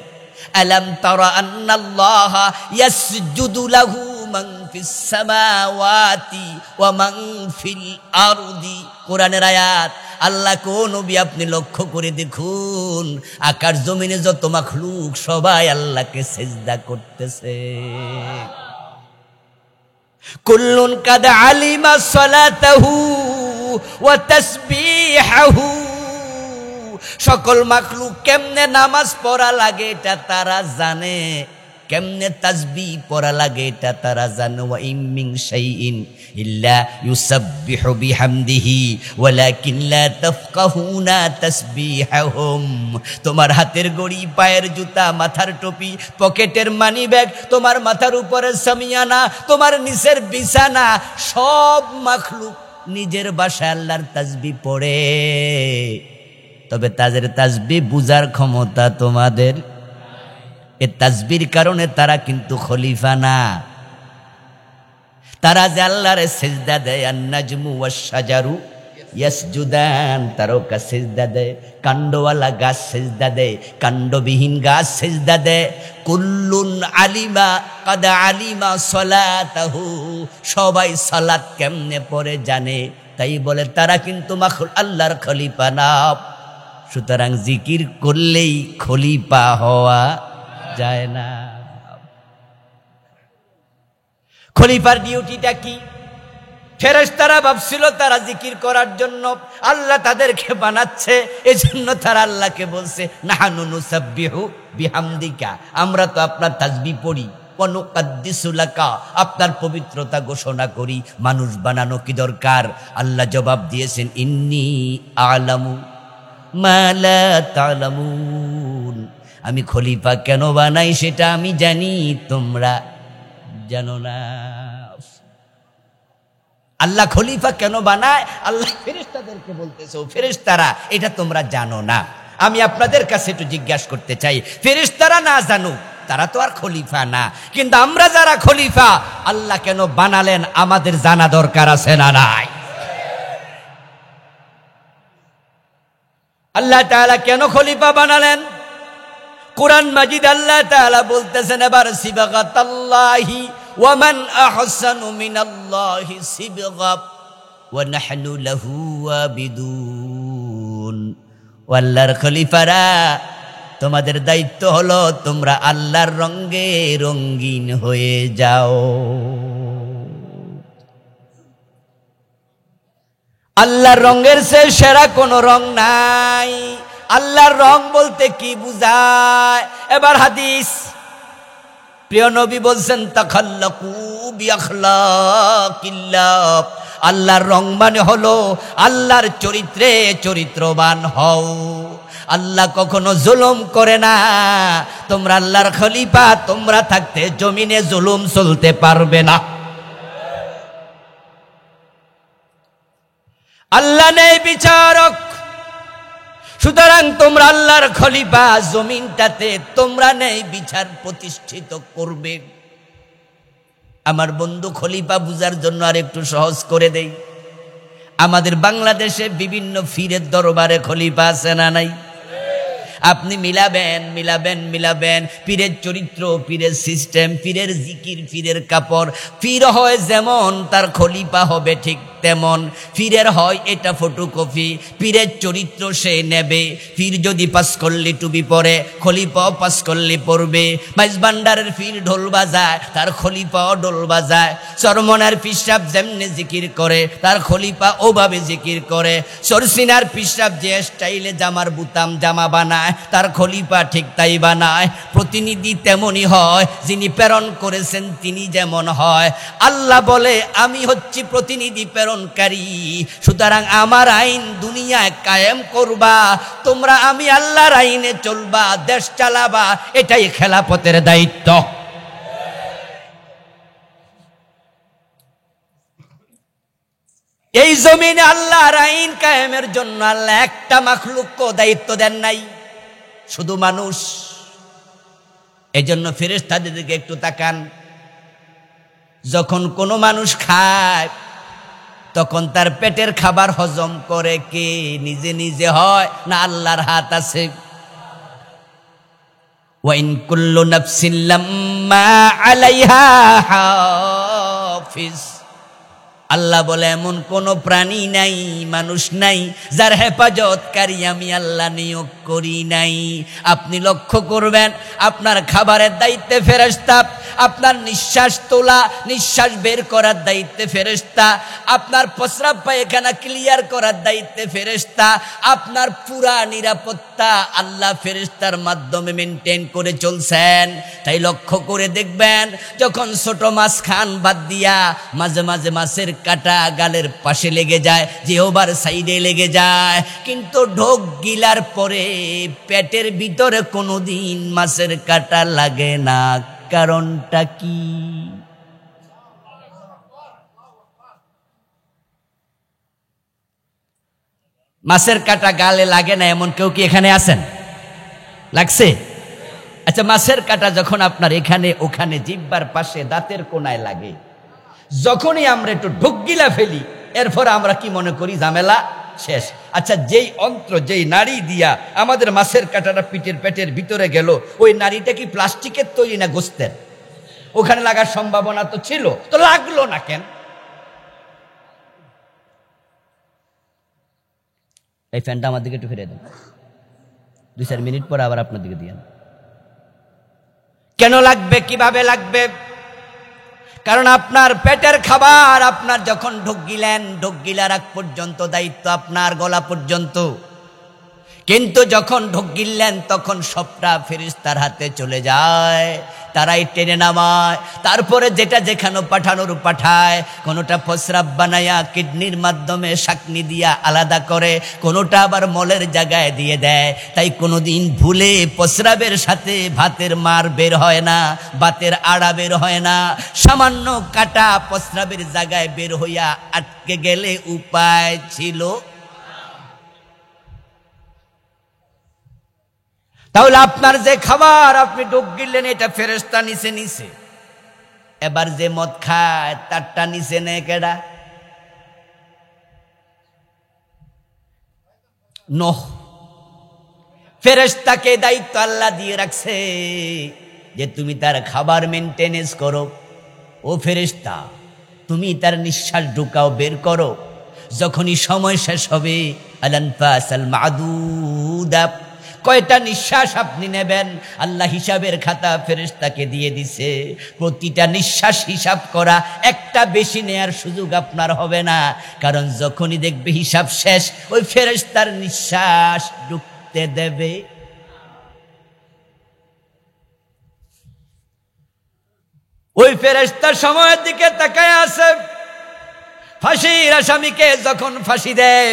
আলাম তারা আন্নাল্লাহা ইয়াসজুদু লাহু মান ফিস সামাওয়াতি ওয়া মান ফিল আরদি। কোরআনের আয়াত। আল্লাহ কোন নবী আপনি লক্ষ্য করে দেখুন, আকাশ জমিনে যত মাখলুক সবাই আল্লাহকে সেজদা করতেছে। কুল্লুন কাদ আলিমা সালাতাহু ওয়া তাসবিহাহু, সকল মাখলুক কেমনে নামাজ পড়া লাগে এটা তারা জানে। কেমনে তাসবিহ পড়া লাগে এটা তারা জানে। ওয়া ইম মিন শাইইন ইল্লা ইউসাব্বিহু বিহামদিহি ওয়ালাকিন লা তাফকাহুনা তাসবিহাহুম। তোমার হাতের ঘড়ি, পায়ের জুতা, মাথার টুপি, পকেটের মানি ব্যাগ, তোমার মাথার উপরে সামিয়ানা, তোমার নিচের বিছানা, সব মাখলুক নিজের বাসায় আল্লাহর তাসবিহ পড়ে। তবে তাদের তাসবিহ বুঝার ক্ষমতা তোমাদের। এ তাসবির কারণে তারা কিন্তু খলিফা না। তারা যে আল্লাহরে সিজদা দেয়, আন-নাজমু ওয়াশ-শাজারু ইয়াসজুদান, তারকা সিজদা দেয়, কাণ্ডওয়ালা গাছ সিজদা দেয়, কাণ্ডবিহীন গাছ সিজদা দেয়। কুল্লুন আলিমা কাদ আলিমা সলাতাহু, সবাই সালাত কেমনে পড়ে জানে। তাই বলে তারা কিন্তু আল্লাহর খলিফা না। সুতরাং জিকির করলেই খলিফা হওয়া যায় না। খলিফার ডিউটিটা কি? ফেরেশতারা ভাবছিল তারা জিকির করার জন্য আল্লাহ তাদেরকে বানাচ্ছে, এজন্য তারা আল্লাহকে বলছে নাহানু নুসাব্বিহু বিহামদিকা, আমরা তো আপনার তাসবিহ পড়ি, ওয়া নুকাদ্দিসু লাকা, আপনার পবিত্রতা ঘোষণা করি। মানুষ বানানো কি দরকার? আল্লাহ জবাব দিয়েছেন ইন্নী আ'লামু মা লা তা'লামুন, আমি খলিফা কেন বানাই সেটা আমি জানি, তোমরা জানো না। আল্লাহ খলিফা কেন বানায় আল্লাহ ফেরেশতাদেরকে বলতেছে, ও ফেরেশতারা এটা তোমরা জানো না। আমি আপনাদের কাছে একটু জিজ্ঞাসা করতে চাই, ফেরেশতারা না জানুক, তারা তো আর খলিফা না, কিন্তু আমরা যারা খলিফা আল্লাহ কেন বানালেন আমাদের জানা দরকার আছে না নাই? আল্লাহ তাআলা কেন খলিফা বানালেন? কুরআন মাজিদ আল্লাহ তাআলা বলতেছেন এবার সিবগাতাল্লাহি ওয়া মান আহসানু মিনাল্লাহি সিবগা ওয়া নাহনু লাহু আবিদুন। আল্লাহর খলিফারা, তোমাদের দায়িত্ব হলো তোমরা আল্লাহর রঙে রঙিন হয়ে যাও। আল্লাহর রঙের চেয়ে সেরা কোনো রং নাই। আল্লাহর রং বলতে কি বুঝায়? এবার হাদিস, প্রিয় নবী বলছেন তাখাল্লাকু বিআখলাকিল্লাহ, আল্লাহর রং মানে হলো আল্লাহর চরিত্রে চরিত্রবান হও। আল্লাহ কখনো জুলুম করে না। তোমরা আল্লাহর খলিফা, তোমরা থাকতে জমিনে জুলুম চলতে পারবে না। আল্লাহ নেই বিচারক, সুতরাং তোমরা আল্লাহর খলিফা, জমিনটাতে তোমরা নেই বিচার প্রতিষ্ঠিত করবে। আমার বন্ধু, খলিফা বুঝার জন্য আর একটু সহজ করে দেই। আমাদের বাংলাদেশে বিভিন্ন পীরের দরবারে খলিফা আছে না নাই? আপনি মিলাবেন মিলাবেন মিলাবেন, পীরের চরিত্র, পীরের সিস্টেম, পীরের জিকির, পীরের কাপড়, পীর হয় যেমন তার খলিফা হবে ঠিক তেমন। পীরের হয় এটা ফটোকপি, পীরের চরিত্র সে নেবে। পীর যদি পাস করলে টুপি পরে, খলিফাও পাস করলে পড়বে। মাইজ ভান্ডারের পীর ঢোল বাজায়, তার খলিফাও ঢোল বাজায়। চরমনার পিসাব যেমনি জিকির করে, তার খলিফা ওভাবে জিকির করে। সরসিনার পিসাব যে স্টাইলে জামার বুতাম জামা বানায়, তার খলিফা ঠিক তাই বানায়। প্রতিনিধি তেমনই হয়, যিনি প্রেরণ করেছেন তিনি যেমন হয়। আল্লাহ বলে আমি হচ্ছি প্রতিনিধি প্রেরণকারী, সুতরাং আমার আইন দুনিয়ায় কায়েম করবা, তোমরা আমি আল্লাহর আইনে চলবা, দেশ চালাবা, এটাই খেলাফতের দায়িত্ব। এই জমিনে আল্লাহর আইন কায়েমের জন্য আল্লাহ একটা মাখলুককে দায়িত্ব দেন নাই, শুধু মানুষ। এই জন্য ফেরেশতাদের দিকে একটু তাকান। যখন কোনো মানুষ খায় তখন তার পেটের খাবার হজম করে কে? নিজে নিজে হয় না আল্লাহর হাত আছে? ওয়া ইন কুল্লু নাফসিন লাম্মা আলাইহা হাফিজ। আল্লাহ বলে এমন কোন প্রাণী নাই, মানুষ নাই যার হেফাজতকারী আমি আল্লাহ নিয়োগ করি নাই। আপনি লক্ষ্য করবেন আপনার খাবারের দায়িত্বে ফেরেশতা, আপনার নিঃশ্বাস তোলা নিঃশ্বাস বের করার দায়িত্বে ফেরেশতা, আপনার প্রস্রাব পায়খানা ক্লিয়ার করার দায়িত্বে ফেরেশতা, আপনার পুরা নিরাপত্তা আল্লাহ ফেরেশতার মাধ্যমে মেনটেন করে চলছেন। তাই লক্ষ্য করে দেখবেন, যখন ছোট মাছ খান বাদ দিয়া মাঝে মাঝে মাছের কাঁটা গালের পাশে লেগে যায়, জিহ্বার সাইডে লেগে যায়, কিন্তু ঢোক গিলার পরে পেটের ভিতরে কোনোদিন মাছের কাঁটা লাগে না। কারণটা কি? মাছের কাঁটা গালে লাগে না এমন কেউ কি এখানে আছেন? লাগছে? আচ্ছা, মাছের কাঁটা যখন আপনার এখানে ওখানে জিহ্বার পাশে দাঁতের কোনায় লাগে, যখনই আমরা একটু ঢোক গিলা ফেলি, এরপর আমরা কি মনে করি? ঝামেলা শেষ। আচ্ছা, যেই অন্ত্র যেই নাড়ি দিয়া আমাদের মাছের কাঁটাটা পেটের ভিতরে গেল, ওই নাড়িটা কি প্লাস্টিকের তৈরি না গোস্তের? ওখানে লাগার সম্ভাবনা তো ছিল, তো লাগলো না কেন? এই ফ্যানটা আমার দিকে একটু ফিরে দেন, 2-4 মিনিট পরে আবার আপনার দিকে দিয়েন। কেন লাগবে? কিভাবে লাগবে? কারণ আপনার পেটের খাবার আপনার যখন ঢোক গিলার আগ পর্যন্ত দায়িত্ব আপনার গলা পর্যন্ত, কিন্তু যখন ঢোক গিললেন তখন সবটা ফেরেশতার হাতে চলে যায়, তারাই টেনে নামায়। তারপরে যেটা যেখানে পাঠানোর পাঠায়, কোনোটা প্রস্রাব বানায়া কিডনির মাধ্যমে শাকনি দিয়া আলাদা করে, কোনোটা আবার মলের জায়গায় দিয়ে দেয়। তাই কোনোদিন ভুলে প্রস্রাবের সাথে ভাতের মার বের হয় না, ভাতের আড়া বের হয় না। সামান্য কাটা প্রস্রাবের জায়গায় বের হইয়া আটকে গেলে উপায় ছিল। তাহলে আপনার যে খাবার আপনি ঢোক গিললেন, এটা ফেরেশতা নিছে। এবার যে মদ খায় তারটা নিচে নেয় কেডা? নূহ। ফেরেশতাকে দায়িত্ব আল্লাহ দিয়ে রাখছে যে তুমি তার খাবার মেনটেনেন্স করো। ও ফেরেশতা, তুমি তার নিঃশ্বাস ঢুকাও বের করো। যখনই সময় শেষ হবে, আলানফাসাল মাদুদা, কয়টা নিঃশ্বাস আপনি নেবেন, আল্লাহ হিসাবের খাতা ফেরেশতাকে দিয়ে দিছে। প্রতিটা নিঃশ্বাস হিসাব করা, একটা বেশি নেয়ার সুযোগ আপনার হবে না। কারণ যখনই দেখবে হিসাব শেষ, ওই ফেরেশতার নিঃশ্বাস ঢুকতে দেবে। ওই ফেরেশতা সময়ের দিকে তাকায় আছে। ফাঁসির আসামিকে যখন ফাঁসি দেয়,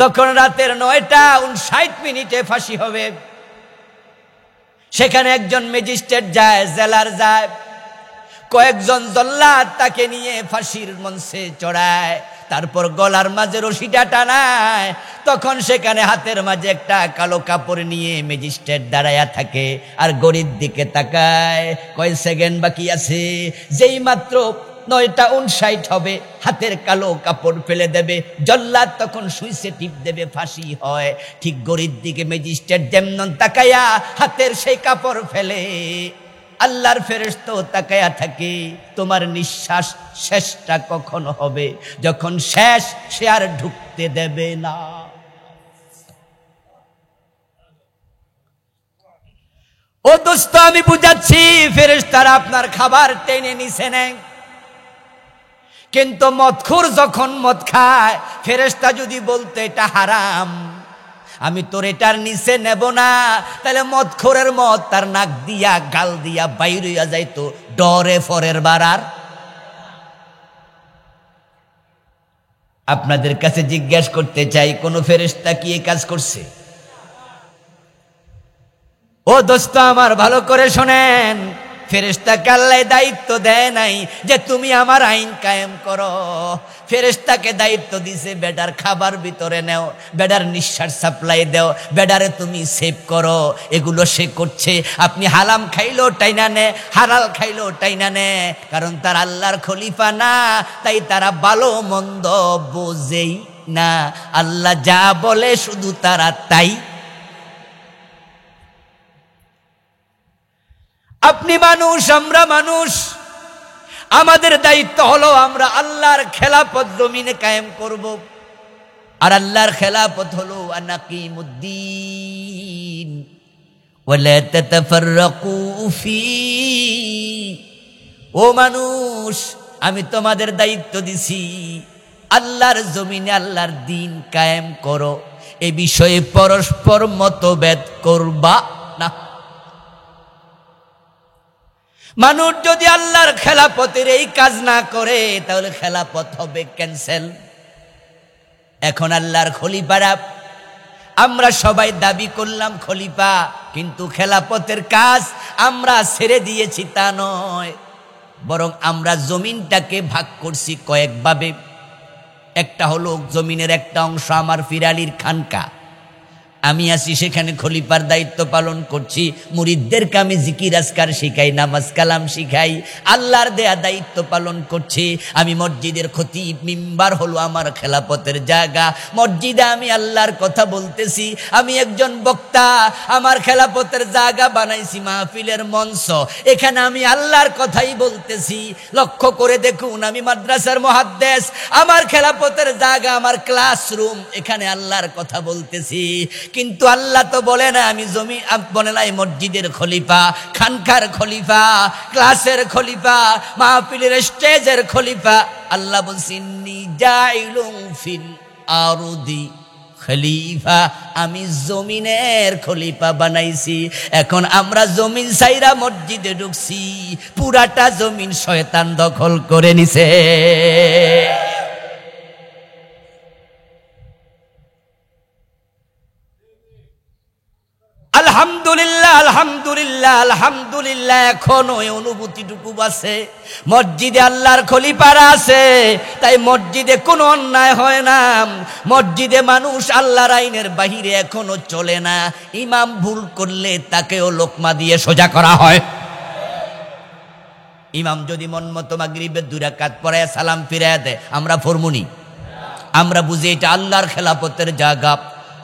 তখন রাতের 9:59 ফাঁসি হবে। সেখানে একজন ম্যাজিস্ট্রেট যায়, জেলার যায়, কয়েকজন জল্লাদ তাকে নিয়ে ফাঁসির মঞ্চে চড়ায়। তারপর গলার মাঝে রশিটা টানায়। তখন সেখানে হাতের মাঝে একটা কালো কাপড় নিয়ে ম্যাজিস্ট্রেট দাঁড়ায়া থাকে আর গড়ির দিকে তাকায়। কয় সেকেন্ড বাকি আছে, যেই মাত্র 9:59 হবে, হাতের কালো কাপড় ফেলে দেবে, জল্লাদ তখন সুইচে টিপ দেবে, ফাঁসি হয়। ঠিক গড়ির দিকে ম্যাজিস্ট্রেট যেমন তাকায়া হাতের সেই কাপড় ফেলে, আল্লাহর ফেরেশতা তাকায়া থাকে, তোমার নিঃশ্বাস শেষটা কখন হবে? যখন শেষ, সে আর ঢুকতে দেবে না। ও দোস্ত, আমি বুঝাচ্ছি, ফেরেশতারা আপনার খাবার টেনে নিছে নেন, কিন্তু মদখোর যখন মদ খায়, ফেরেশতা যদি বলতো এটা হারাম, আমি তোর এটার নিচে নেব না, তাহলে মদখোরের মদ তার নাক দিয়া গাল দিয়া বাইর হইয়া যাইতো, ডরে ফরের বাড়ার। আপনাদের কাছে জিজ্ঞাসা করতে চাই, কোন ফেরেশতা কি এই কাজ করছে? ও দোস্ত আমার, ভালো করে শোনেন, ফেরেশতাকে আল্লাহ দায়িত্ব দেয় নাই যে তুমি আমার আইন কায়েম করো। ফেরেশতাকে দায়িত্ব দিছে বেডার খাবার ভিতরে নেও, বেডার নিঃশ্বাস সাপ্লাই দেও, বেডারে তুমি সেভ করো। এগুলো সে করছে। আপনি হালাম খাইলো টাইনা নে, হালাল খাইলো টাইনা নে, কারণ তার আল্লাহর খলিফা না, তাই তারা ভালো মন্দ বোঝেই না। আল্লাহ যা বলে শুধু তারা তাই। আপনি মানুষ, আমরা মানুষ, আমাদের দায়িত্ব হলো আমরা আল্লাহর খেলাফত জমিনে কায়েম করব। আর আল্লাহর খেলাফত হলো আনাকিমুদ্দিন ওয়ালা তাতাফাররাকু ফি, ও মানুষ, আমি তোমাদের দায়িত্ব দিছি, আল্লাহর জমিনে আল্লাহর দিন কায়েম করো, এ বিষয়ে পরস্পর মতভেদ করবা না। মানুষ যদি আল্লাহর খেলাফতের এই কাজ না করে তাহলে খেলাফত হবে ক্যান্সেল। এখন আল্লাহর খলিফারা আমরা সবাই দাবি করলাম খলিফা, কিন্তু খেলাফতের কাজ আমরা ছেড়ে দিয়েছি তা নয়, বরং আমরা জমিনটাকে ভাগ করছি কয়েকভাবে। একটা হলো জমিনের একটা অংশ আমার ফিরালির খানকা, আমি আছি সেখানে খলিফার দায়িত্ব পালন করছি, মুরিদদেরকে আমি জিকির আজকার শিখাই, নামাজ কালাম শিখাই, আল্লাহর দেয়া দায়িত্ব পালন করছি। আমি মসজিদের খতিব, মিম্বার হলো আমার খেলাফতের জায়গা, মসজিদে আমি আল্লাহর কথা বলতেছি, আমি একজন বক্তা, আমার খেলাফতের জায়গা বানাইছি মাহফিলের মঞ্চ, এখানে আমি আল্লাহর কথাই বলতেছি। লক্ষ্য করে দেখুন, আমি মাদ্রাসার মুহাদ্দিস, আমার খেলাফতের জায়গা আমার ক্লাসরুম, এখানে আল্লাহর কথা বলতেছি। কিন্তু আল্লাহ তো বলে না আমি জমি, বলে নাই মসজিদের খলিফা, খানকার খলিফা, ক্লাসের খলিফা, মাহফিলের স্টেজের খলিফা। আল্লাহ বলছেন নিজাইলুম ফিল আরদি খলিফা, আমি জমিনের খলিফা বানাইছি। এখন আমরা জমিন ছাইরা মসজিদে ঢুকছি, পুরাটা জমিন শয়তান দখল করে নিছে। আলহামদুলিল্লাহ, আলহামদুলিল্লাহ, আলহামদুলিল্লাহ, এখন ওই অনুভূতিটুকু আছে, মসজিদে আল্লাহর খলিফারা আছে, তাই মসজিদে কোনো অন্যায় হয় না, মসজিদে মানুষ আল্লাহর আইনের বাহিরে এখনো চলে না। ইমাম ভুল করলে তাকেও লোকমা দিয়ে সোজা করা হয়। ইমাম যদি মন মতো মাগরিবের 2 রাকাত পড়ায় সালাম ফিরায় দেয়, আমরা ফরমুনি, আমরা বুঝি এটা আল্লাহর খেলাফতের জায়গা।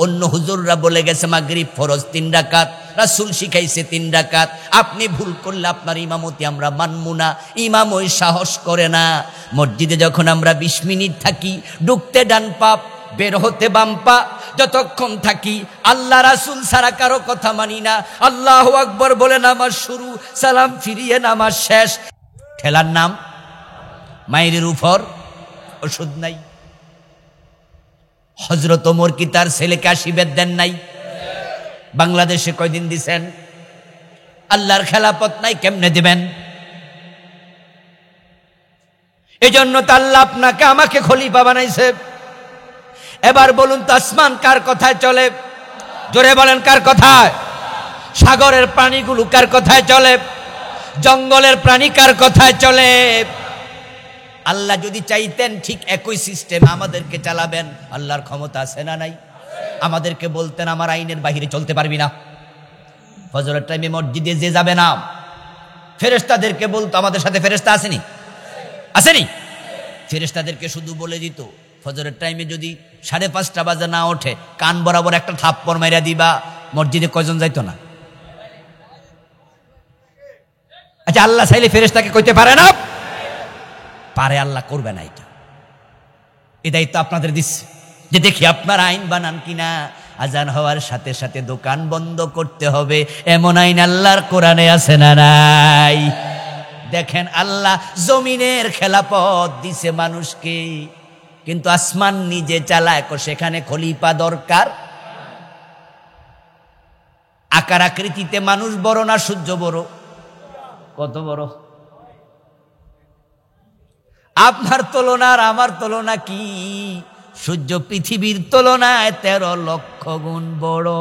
অন্য হুজুররা বলে গেছে মাগরিব ফরজ 3 রাকাত, রাসূল শিখাইছে 3 রাকাত, আপনি ভুল করলে আপনার ইমামতি আমরা মানবো না। ইমাম ওই সাহস করে না। মসজিদে যখন আমরা 20 মিনিট থাকি, ঢুকতে ডান পা, বের হতে বাম পা, যতক্ষণ থাকি আল্লাহ রাসূল ছাড়া কারো কথা মানি না। আল্লাহু আকবার বলে নামাজ শুরু, সালাম ফিরিয়ে নামাজ শেষ। ঠেলার নাম মায়ের উপর ওষুধ নাই। হযরত ওমর কি তার ছেলেকে আশীর্বাদ দেন নাই? বাংলাদেশে কয়দিন দিছেন? আল্লাহর খেলাফত নাই, কেমনে দিবেন? এজন্য তো আল্লাহ আপনাকে আমাকে খলিফা বানাইছে। এবার বলুন তো, আসমান কার কথায় চলে? জোরে বলেন, কার কথায়? সাগরের প্রাণীগুলো কার কথায় চলে? জঙ্গলের প্রাণী কার কথায় চলে? আল্লাহ যদি চাইতেন ঠিক একই সিস্টেম আমাদেরকে চালাবেন, আল্লাহর ক্ষমতা আছে না নাই? আমাদেরকে বলতেন আমার আইনের বাহিরে চলতে পারবি না। ফজরের টাইমে মসজিদে যে যাবে না, ফেরেশতাদেরকে বলতো, আমাদের সাথে ফেরেশতা আসেনি? আসেনি? ফেরেশতাদেরকে শুধু বলে দিত ফজরের টাইমে যদি 5:30 বাজে না ওঠে, কান বরাবর একটা থাপ্পড় মাইরা দিবা। মসজিদে কয়জন যাইতো না? আচ্ছা, আল্লাহ চাইলে ফেরেশতাকে কইতে পারে না? পারে, আল্লাহ করবে না। এটা এই দায়িত্ব আপনাদের দিচ্ছে যে দেখি আপনার আইন বানান কিনা। আজান হওয়ার সাথে সাথে দোকান বন্ধ করতে হবে, এমন আইন আল্লাহর কোরআনে আছে না নাই? দেখেন, আল্লাহ জমিনের খেলাফত দিছে মানুষকে, কিন্তু আসমান নিজে চালায়, সেখানে খলিফা দরকার। আকার আকৃতিতে মানুষ বড় না সূর্য বড়? কত বড়? আপনার তুলনা আর আমার তুলনা কি? সূর্য পৃথিবীর তুলনায় 13 লক্ষ গুণ বড়।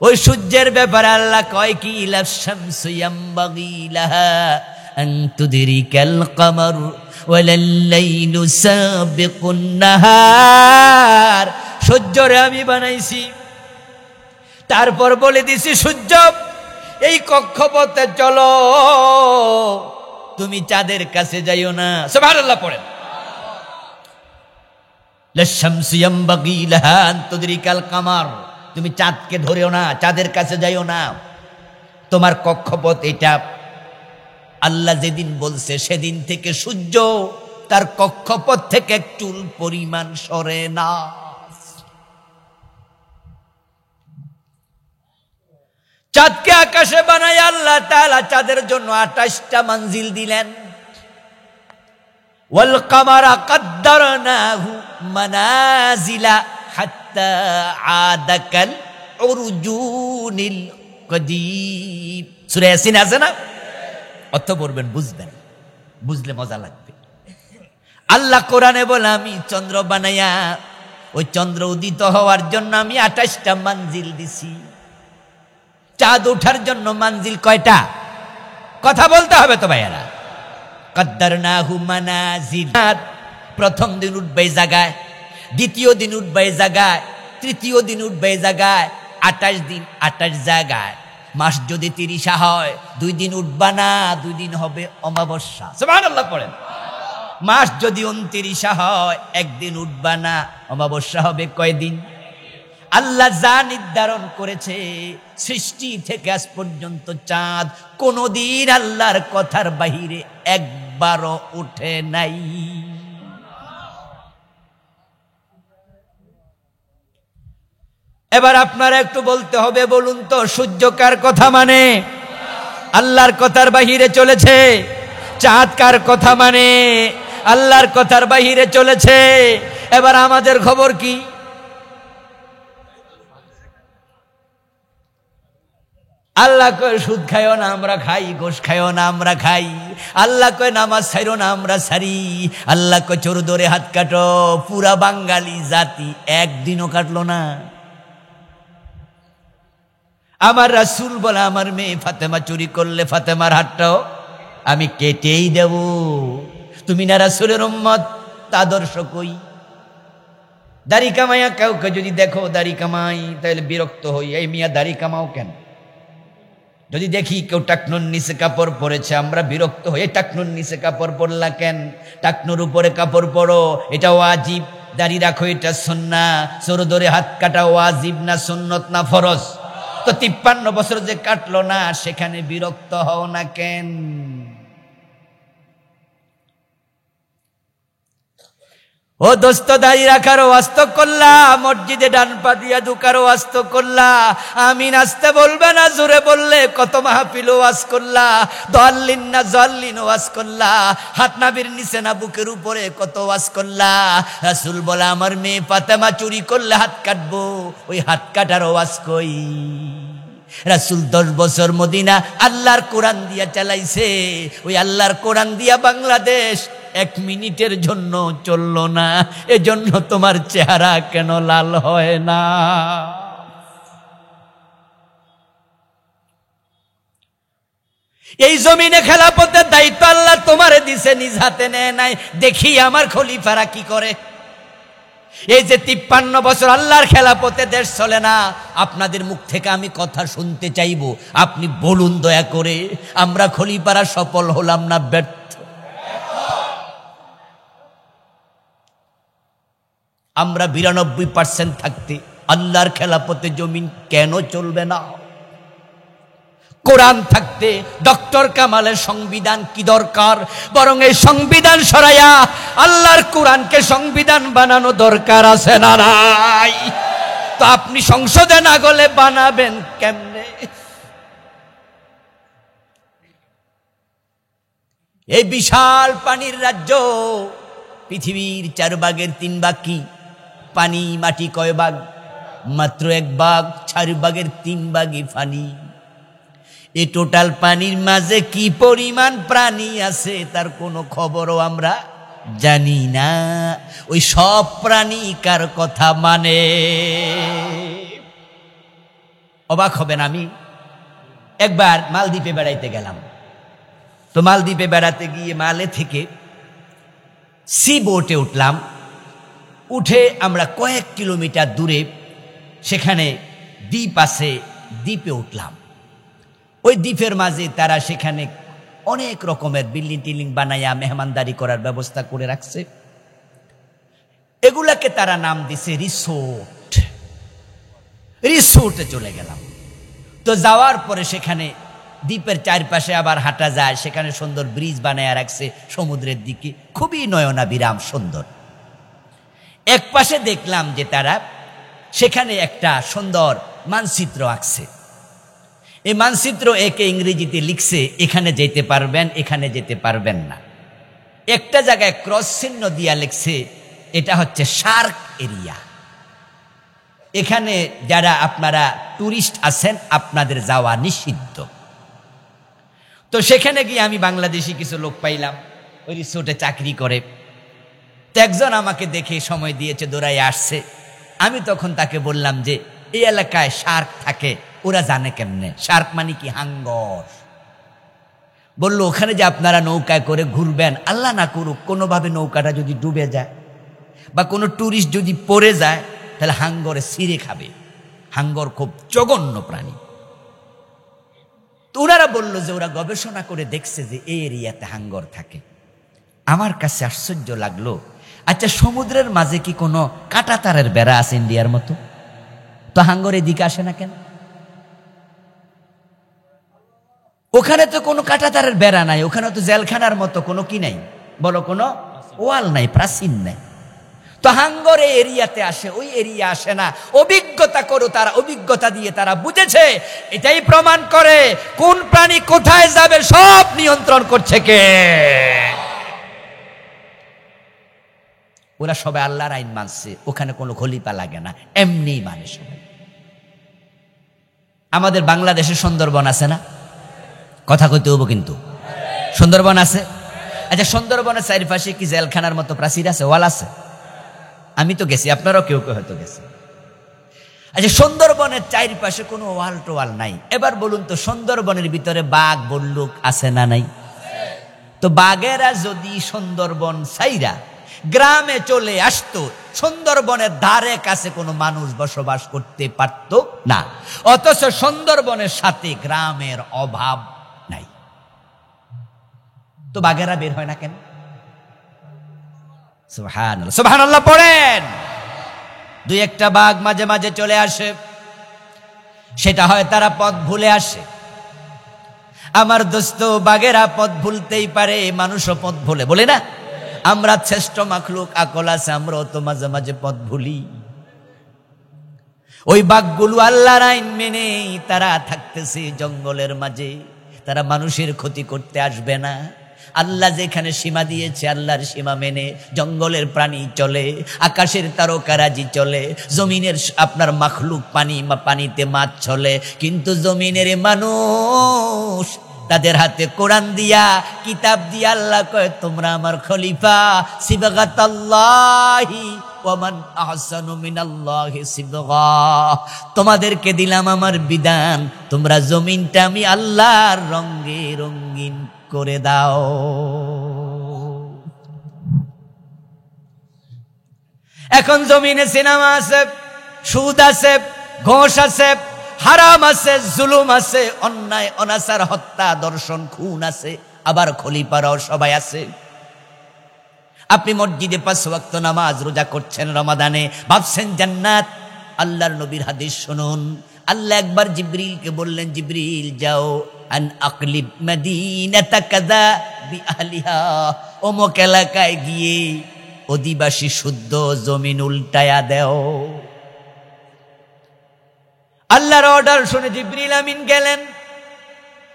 ওই সূর্যের ব্যাপারে আল্লাহ কয় কি, লাশামসু ইয়ামবাগি লাহা আন তুদরিকাল কমার ওয়ালাল লাইলু সাবিকুন নাহার। সূর্যরে আমি বানাইছি, তারপর বলে দিছি সূর্য এই কক্ষপথে চলো, তুমি চাঁদের কাছে যাইও না। সুবহানাল্লাহ পড়েন। লাশামসু ইয়ামবাগি লাহা আন তুদরিকাল কমার, তুমি চাঁদকে ধরেও না, চাঁদের কাছে যাইও না, তোমার কক্ষপথ এটা। আল্লাহ যেদিন বলছে সেদিন থেকে সূর্য তার কক্ষপথ থেকে এক চুল পরিমাণ সরে না। চাঁদকে আকাশে বানায় আল্লাহ তাআলা চাঁদের জন্য 28টা মঞ্জিল দিলেন। ওয়াল কামারা কদ্দারনাহু মানাজিলা হাত্তা আদা কাল উরজুনিল কদিম। সূরা ইয়াসিন আছে না? অর্থ পড়বেন, বুঝবেন, বুঝলে মজা লাগবে। আল্লাহ কোরআনে বলে আমি চন্দ্র বানাইয়া ওই চন্দ্র উদিত হওয়ার জন্য আমি 28টা মঞ্জিল দিছি। চাঁদ ওঠার জন্য মঞ্জিল কয়টা? কথা বলতে হবে তো ভাইয়ারা। কদ্দারনাহু মানাজিল, প্রথম দিন উঠবে এই জায়গায়, দ্বিতীয় দিন উঠবে এই জায়গায়, তৃতীয় দিন উঠবে এই জায়গায়, 28 দিন 28 জায়গায়। মাস যদি 30 হয় 2 দিন উঠবা না, 2 দিন হবে অমাবস্যা। সুবহানাল্লাহ পড়েন। মাস যদি 29 হয় 1 দিন উঠবা না, অমাবস্যা হবে কয়দিন? আল্লাহ যা নির্ধারণ করেছে সৃষ্টি থেকে আজ পর্যন্ত চাঁদ কোনদিন আল্লাহর কথার বাহিরে একবারও উঠে নাই। এবার আপনারা একটু বলতে হবে, বলুন তো সূর্য কার কথা মানে? আল্লাহর কথার বাহিরে চলেছে। চাঁদ কার কথা মানে? আল্লাহর কথার বাহিরে চলেছে। এবার আমাদের খবর কি? আল্লাহ কয় সুদ খাইও না, আমরা খাই। ঘোষ খাইও না, আমরা খাই। আল্লাহ কয় নামাজ ছাইরো না, আমরা ছাড়ি। আল্লাহ কয় চোর ধরে হাত কাটো। পুরা বাঙালি জাতি একদিনও কাটলো না। আমার রাসূল বলে আমার মেয়ে ফাতেমা চুরি করলে ফাতেমার হাতটাও আমি কেটেই দেব। তুমি না রাসূলের উম্মত, আদর্শ কই? দাড়ি কামাইয়া কাউকে যদি দেখো দাড়ি কামাই, তাহলে বিরক্ত হই, এই মিয়া দাড়ি কামাও কেন? যদি দেখি কেউ টাকনুর নিচে কাপড় পরেছে, আমরা বিরক্ত হই, টাকনুর নিচে কাপড় পরলা কেন? টাকনুর উপরে কাপড় পরো, এটা ওয়াজিব। দাড়ি রাখো, এটা সুন্নাহ। চোর ধরে হাত কাটা ওয়াজিব না সুন্নত না ফরজ? তো 53 বছর যে কাটলো না, সেখানে বিরক্ত হও না কেন? ও দোস্ত, দাড়ি রাখার ওয়াস্ত করলা, মসজিদে ডান পা দিয়া ঢুকার ওয়াস্ত করলা, আমিন আসতে বলবে না, জোরে বললে কত মাহফিল ওয়াজ করলা, দল্লিন না জল্লিন ওয়াজ করলা, হাত নাবির নিচে না বুকের উপরে কত ওয়াজ করলা। রাসূল বলে আমার মেয়ে ফাতেমা চুরি করলে হাত কাটবো, ওই হাত কাটার ওয়াজ কই? রাসূল 10 বছর মদিনা আল্লাহর কোরআন দিয়া চালাইছে। ওই আল্লাহর কোরআন দিয়া বাংলাদেশ 1 মিনিটের জন্য চললো না। এজন্য তোমার চেহারা কেন লাল হয় না? এই জমিনে খেলাফতের দায়িত্ব আল্লাহ তোমারে দিছে, নিজ হাতে নেয় নাই। দেখি আমার খলিফারা কি করে। এই যে 53 বছর আল্লাহর খেলাফতে দেশ চলে না, আপনাদের মুখ থেকে আমি কথা শুনতে চাইবো। আপনি বলুন দয়া করে, আমরা খলিফারা সফল হলাম না ব্যর্থ? আমরা 92% থাকতে আল্লাহর খেলাফতে জমিন কেন চলবে না? কোরআন থাকতে ডক্টর কামালের সংবিধান কি দরকার? বরং এই সংবিধান সরাইয়া আল্লাহর কোরআনকে সংবিধান বানানো দরকার আছে না নাই? তো আপনি সংসদে না গেলে বানাবেন কেমনে? এই বিশাল পানির রাজ্য, পৃথিবীর 4 ভাগের 3 ভাগ কি পানি? মাটি কয় ভাগ? মাত্র 1 ভাগ। 4 ভাগের 3 ভাগই পানি। এই টোটাল পানির মাঝে কি পরিমাণ প্রাণী আছে তার কোনো খবরও আমরা জানি না। ওই সব প্রাণী কার কথা মানে? অবাক হবেন, আমি একবার মালদ্বীপে বেড়াইতে গেলাম। তো মালদ্বীপে বেড়াতে গিয়ে মালে থেকে সি বোটে উঠলাম। উঠে আমরা কয়েক কিলোমিটার দূরে সেখানে দ্বীপ আছে, দ্বীপে উঠলাম। ওই দ্বীপের মাঝে তারা সেখানে অনেক রকমের বিল্ডিং টিল্ডিং বানাইয়া মেহমানদারি করার ব্যবস্থা করে রাখছে। এগুলাকে তারা নাম দিছে রিসোর্ট। রিসোর্টে চলে গেলাম। তো যাওয়ার পরে সেখানে দ্বীপের চারপাশে আবার হাঁটা যায়, সেখানে সুন্দর ব্রিজ বানাইয়া রাখছে সমুদ্রের দিকে, খুবই নয়নাভিরাম সুন্দর। এক পাশে দেখলাম যে তারা সেখানে একটা সুন্দর মানচিত্র আঁকছে। এই মানচিত্র একে ইংরেজিতে লিখছে, এখানে যেতে পারবেন, এখানে যেতে পারবেন না। একটা জায়গায় ক্রস চিহ্ন দিয়া লিখছে, এটা হচ্ছে শার্ক এরিয়া। এখানে যারা আপনারা টুরিস্ট আছেন, আপনাদের যাওয়া নিষিদ্ধ। তো সেখানে গিয়ে আমি বাংলাদেশি কিছু লোক পাইলাম, ওই রিসোর্টে চাকরি করে। তো একজন আমাকে দেখে সময় দিয়েছে, দৌড়াই আসছে। আমি তখন তাকে বললাম যে এই এলাকায় শার্ক থাকে, ওরা জানে কেমনে? শার্ক মানে কি? হাঙ্গর। বলল ওখানে যে আপনারা নৌকায় করে ঘুরবেন, আল্লাহ না করুক কোনোভাবে নৌকাটা যদি ডুবে যায় বা কোনো টুরিস্ট যদি পড়ে যায়, তাহলে হাঙ্গরে ছিঁড়ে খাবে। হাঙ্গর খুব জঘন্য প্রাণী। তো ওনারা বলল যে ওরা গবেষণা করে দেখছে যে এই এরিয়াতে হাঙ্গর থাকে। আমার কাছে আশ্চর্য লাগলো, আচ্ছা সমুদ্রের মাঝে কি কোনো কাঁটাতারের বেড়া আছে ইন্ডিয়ার মতো? তো হাঙ্গর এদিকে আসে না কেন? ওখানে তো কোনো কাঁটাতারের বেড়া নাই, ওখানে তো জেলখানার মতো কোনো কি নাই, বলো কোনো ওয়াল নাই, প্রাচীন নাই। তো হাঙ্গর এই এরিয়াতে আসে, ওই এরিয়া আসে না। অভিজ্ঞতা করো, তারা অভিজ্ঞতা দিয়ে তারা বুঝেছে। এটাই প্রমাণ করে কোন প্রাণী কোথায় যাবে সব নিয়ন্ত্রণ করছে কে? ওরা সবাই আল্লাহর আইন মানছে, ওখানে কোনো খলিফা লাগে না, এমনি মানে সবাই। আমাদের বাংলাদেশে সুন্দরবন আছে না? কথা কইতে হবো কিন্তু। সুন্দরবন আছে। আচ্ছা সুন্দরবনের চারিপাশে কি জেলখানার মতো প্রাচীর আছে, ওয়াল আছে? আমি তো গেছি, আপনারাও কেউ কেউ হয়তো গেছে। আচ্ছা সুন্দরবনের চারিপাশে কোনো ওয়াল টোয়াল নাই। এবার বলুন তো সুন্দরবনের ভিতরে বাঘ বল্লুক আছে না নাই? তো বাঘেরা যদি সুন্দরবন ছাইরা গ্রামে চলে আসতো, সুন্দরবনের ধারে কাছে কোনো মানুষ বসবাস করতে পারত না। অথচ সুন্দরবনের সাথে গ্রামের অভাব নাই। তো বাঘেরা বের হয় না কেন? সুবহানাল্লাহ, সুবহানাল্লাহ পড়েন। দুই একটা বাঘ মাঝে মাঝে চলে আসে, সেটা হয় তারা পথ ভুলে আসে। আমার দোস্ত, বাঘেরা পথ ভুলতেই পারে, মানুষও পথ ভুলে, বলে না আমরা শ্রেষ্ঠ মাখলুক, আকল আছে, আমরাও তো মাঝে মাঝে পথ ভুলি। ওই বাঘগুলো আল্লাহর আইন মেনে তারা থাকতেছে জঙ্গলের মাঝে, তারা মানুষের ক্ষতি করতে আসবে না। আল্লাহ যেখানে সীমা দিয়েছে, আল্লাহর সীমা মেনে জঙ্গলের প্রাণী চলে, আকাশের তারকারাজি চলে, জমিনের আপনার মাখলুক পানিতে মাছ চলে। কিন্তু জমিনের মানুষ, তাদের হাতে কোরআন দিয়া, কিতাব দিয়া আল্লাহ কয় তোমরা আমার খলিফা, সিবগাতাল্লাহি ওয়া মান আহসানু মিনাল্লাহি সিবগা। তোমাদেরকে দিলাম আমার বিধান, তোমরা জমিনটা আমি আল্লাহর রঙে রঙিন করে দাও। এখন জমিনে সিনেমা আছে, সুদ আছে, ঘোষ আছে, হারাম আছে, জুলুম আছে, অন্যায় অনাচার, হত্যা, দর্শন, খুন আছে, আবার খলিফারাও সবাই আছে। আপনি মসজিদে 5 ওয়াক্ত নামাজ রোজা করছেন রমাদানে, ভাবছেন জান্নাত। আল্লাহর নবীর হাদিস শুনুন। আল্লাহ একবার জিবরিলকে বললেন, জিবরিল যাও আন আকলিব মদিনাতা কাযা বিআহলিহা, অমুক এলাকায় গিয়ে অধিবাসী শুদ্ধ জমিন উল্টায়া দেও। আল্লাহর অর্ডার শুনে জিবরিল আমিন গেলেন,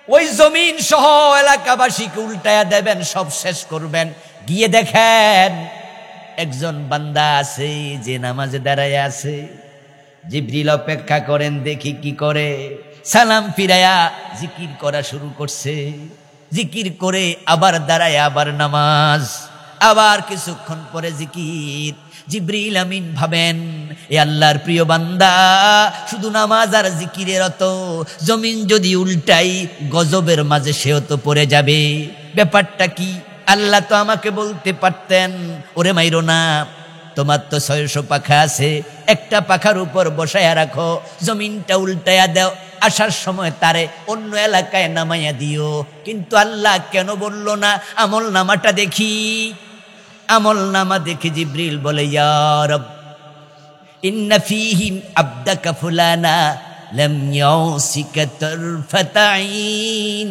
ওই জমিন সহ এলাকাবাসীকে উল্টায়া দেবেন, সব শেষ করবেন। গিয়ে দেখেন একজন বান্দা আছে যে নামাজে দাঁড়ায় আছে। জিবরিল অপেক্ষা করেন, দেখি কি করে। সালাম ফিরায়া জিকির করা শুরু করছে। জিকির করে আবার দাঁড়ায়, আবার নামাজ, আবার কিছুক্ষণ পরে জিকির। জিবরিল আমিন ভাবেন, এ আল্লাহর প্রিয় বান্দা শুধু নামাজ আর জিকিরের অত, জমিন যদি উল্টাই গজবের মাঝে সেও তো পড়ে যাবে। ব্যাপারটা কি? আল্লাহ তো আমাকে বলতে পারতেন, ওরে মাইরো না, তোমার তো 600 পাখা আছে, একটা পাখার উপর বসায়া রাখো, জমিনটা উল্টায়া দাও, আসার সময় তারে অন্য এলাকায় নামাইয়া দিও। কিন্তু আল্লাহ কেন বলল না? আমল নামাটা দেখি। আমল নামা দেখে জিবরিল বলে, ইয়া রব ইন্না ফীহি আবদাকা ফুলানা লাম ইয়াসিকা তারফাতা আইন।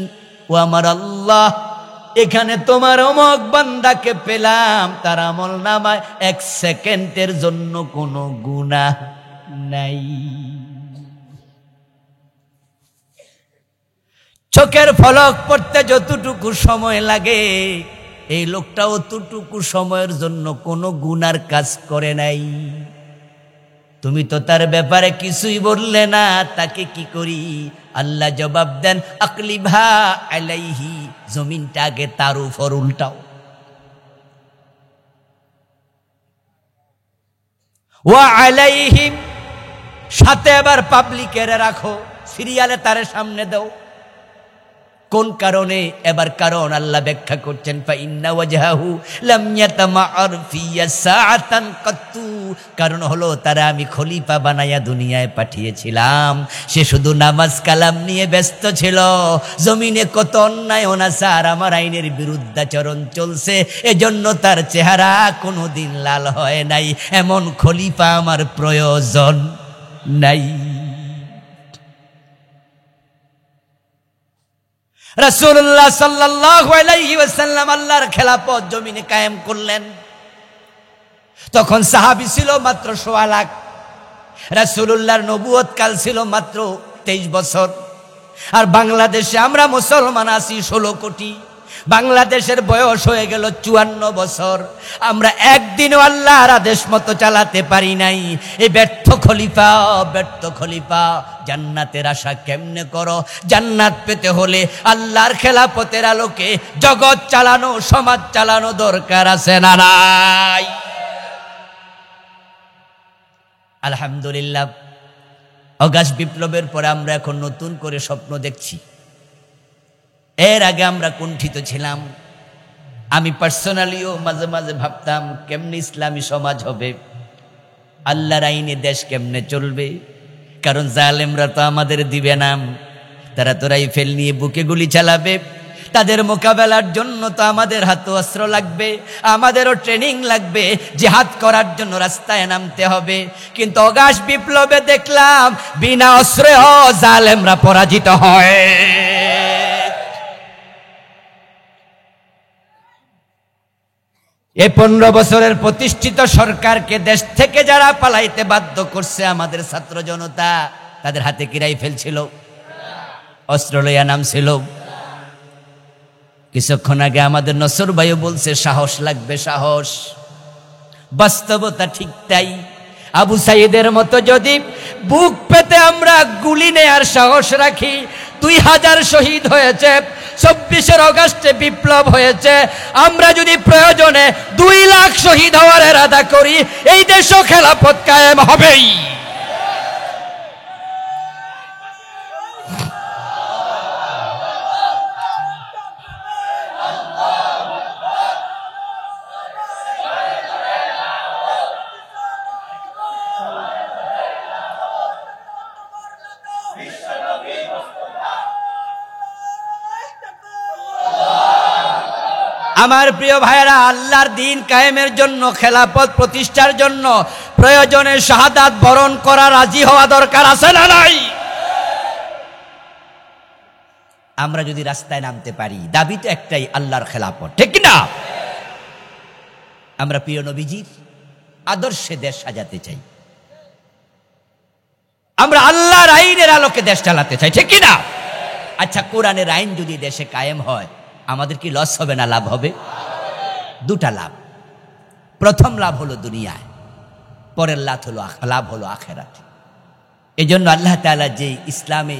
ও আমার আল্লাহ, এখানে তোমার অমক বান্দাকে পেলাম, তার আমল নামায় 1 সেকেন্ডের জন্য কোনো গুনাহ নাই। চোখের ফলক পড়তে যতটুকু সময় লাগে এই লোকটা অতটুকু সময়ের জন্য কোনো গুনার কাজ করে নাই। তুমি তো তার ব্যাপারে কিছুই বললে না, তাকে কি করি? আল্লাহ জবাব দেন, আকলিভা আলাইহি, জমিনটা আগে তার উপর উল্টাও। ওয়া আলাইহিম, সাথে আবার পাবলিকের রাখো, সিরিয়ালে তারে সামনে দাও। কোন কারণে? এবার কারণ আল্লাহ ব্যাখ্যা করছেন, ফাইন্না ওয়াজহাহু লাম ইয়াতামাআর ফিয়া সাআতান কাত্তু, কারণ হলো তারা আমি খলিফা বানায়া দুনিয়ায় পাঠিয়েছিলাম, সে শুধু নামাজ কালাম নিয়ে ব্যস্ত ছিল। জমিনে কত অন্যায় অনাচার, আমার আইনের বিরুদ্ধাচরণ চলছে, এজন্য তার চেহারা কোনোদিন লাল হয় নাই। এমন খলিফা আমার প্রয়োজন নাই। রাসূলুল্লাহ সাল্লাল্লাহু আলাইহি ওয়াসাল্লাম আল্লাহর খেলাফত জমিনে কায়েম করলেন। তখন সাহাবী ছিল মাত্র ১.৫ লাখ। রাসূলুল্লাহর নবুয়ত কাল ছিল মাত্র ২৩ বছর। আর বাংলাদেশে আমরা মুসলমান আছি ১৬ কোটি। বাংলাদেশের বয়স হয়ে গেল ৫৪ বছর। আমরা একদিনও আল্লাহর আদেশ মতো চালাতে পারি নাই। এই ব্যর্থ খলিফা জান্নাতের আশা কেমনে করো? জান্নাত পেতে হলে আল্লাহর খেলাফতের আলোকে জগৎ চালানো, সমাজ চালানো দরকার আছে না নাই? আলহামদুলিল্লাহ, অগাস্ট বিপ্লবের পরে আমরা এখন নতুন করে স্বপ্ন দেখছি। এর আগে আমরা কুণ্ঠিত ছিলাম। আমি পার্সোনালিও মাঝে মাঝে ভাবতাম কেমনে ইসলামী সমাজ হবে, আল্লাহর আইনে দেশ কেমনে চলবে। কারণ জালেমরা তো আমাদের দিবে না, তারা তো রাইফেল নিয়ে বুকে গুলি চালাবে। তাদের মোকাবেলার জন্য তো আমাদের হাতে অস্ত্র লাগবে, আমাদেরও ট্রেনিং লাগবে, জিহাদ করার জন্য রাস্তায় নামতে হবে। কিন্তু অগাস্ট বিপ্লবে দেখলাম বিনা অস্ত্রেও জালেমরা পরাজিত হয়। এই ১৫ বছরের প্রতিষ্ঠিত সরকারকে দেশ থেকে যারা পালাইতে বাধ্য করছে, আমাদের ছাত্র জনতা, তাদের হাতে কি রাইফেল ছিল? অস্ত্র লইয়া নাম ছিল? কিছুক্ষণ আগে আমাদের নসর ভাইও বলছে সাহস লাগবে, সাহস। বাস্তবতা ঠিক তাই। আবু সাইদের মতো যদি বুক পেতে আমরা গুলি নেয়ার সাহস রাখি, ২০০০ শহীদ হয়েছে, ২৪ অগাস্টে বিপ্লব হয়েছে, আমরা যদি প্রয়োজনে ২ লাখ শহীদ হওয়ার ইরাদা করি, এই দেশও খেলাফত কায়েম হবেই। আমার প্রিয় ভাইরা, আল্লাহর দ্বীন কায়েমের জন্য, খেলাফত প্রতিষ্ঠার জন্য প্রয়োজনে শাহাদাত বরণ করা রাজি হওয়া দরকার আছে না নাই? আমরা যদি রাস্তায় নামতে পারি, দাবি তো একটাই, আল্লাহর খেলাফত, ঠিক না? আমরা প্রিয় নবীজির আদর্শে দেশ সাজাতে চাই, আমরা আল্লাহর আইনের আলোকে দেশ চালাতে চাই, ঠিক না? আচ্ছা, কোরআনের আইন যদি দেশে কায়েম হয়, আমাদের কি লস হবে না লাভ হবে? দুটা লাভ। প্রথম লাভ হলো দুনিয়ায়, পরের লাভ হলো আখেরাতে। এই জন্য আল্লাহ তাআলা যে ইসলামে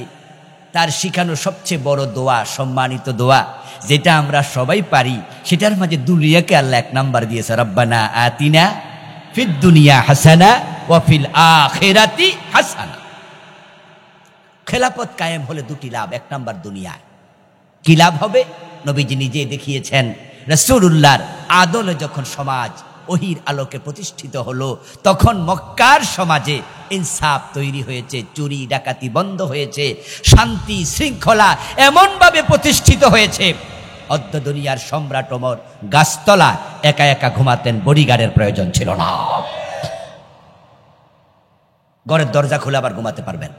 তার শিখানো সবচেয়ে বড় দোয়া, সম্মানিত দোয়া, যেটা আমরা সবাই পারি, সেটার মাঝে দুনিয়াকে আল্লাহ ১ নাম্বার দিয়েছে, রব্বানা আতিনা ফিদ দুনিয়া হাসানা ওয়া ফিল আখিরাতি হাসানা। খেলাফত কায়েম হলে 2টি লাভ। ১ নাম্বার দুনিয়ায় কি লাভ হবে? নবীজি নিজে দেখিয়েছেন, রাসূলুল্লাহর আদলে যখন সমাজ ওহির আলোকে প্রতিষ্ঠিত হলো, তখন মক্কার সমাজে ইনসাফ তৈরি হয়েছে, চুরি ডাকাতি বন্ধ হয়েছে, শান্তি শৃঙ্খলা এমনভাবে প্রতিষ্ঠিত হয়েছে, অদ্য দুনিয়ার সম্রাট ওমর গাছতলা একা একা ঘুমাতেন, বডিগার্ডের প্রয়োজন ছিল না। ঘরের দরজা খুলে আবার ঘুমাতে পারবেন,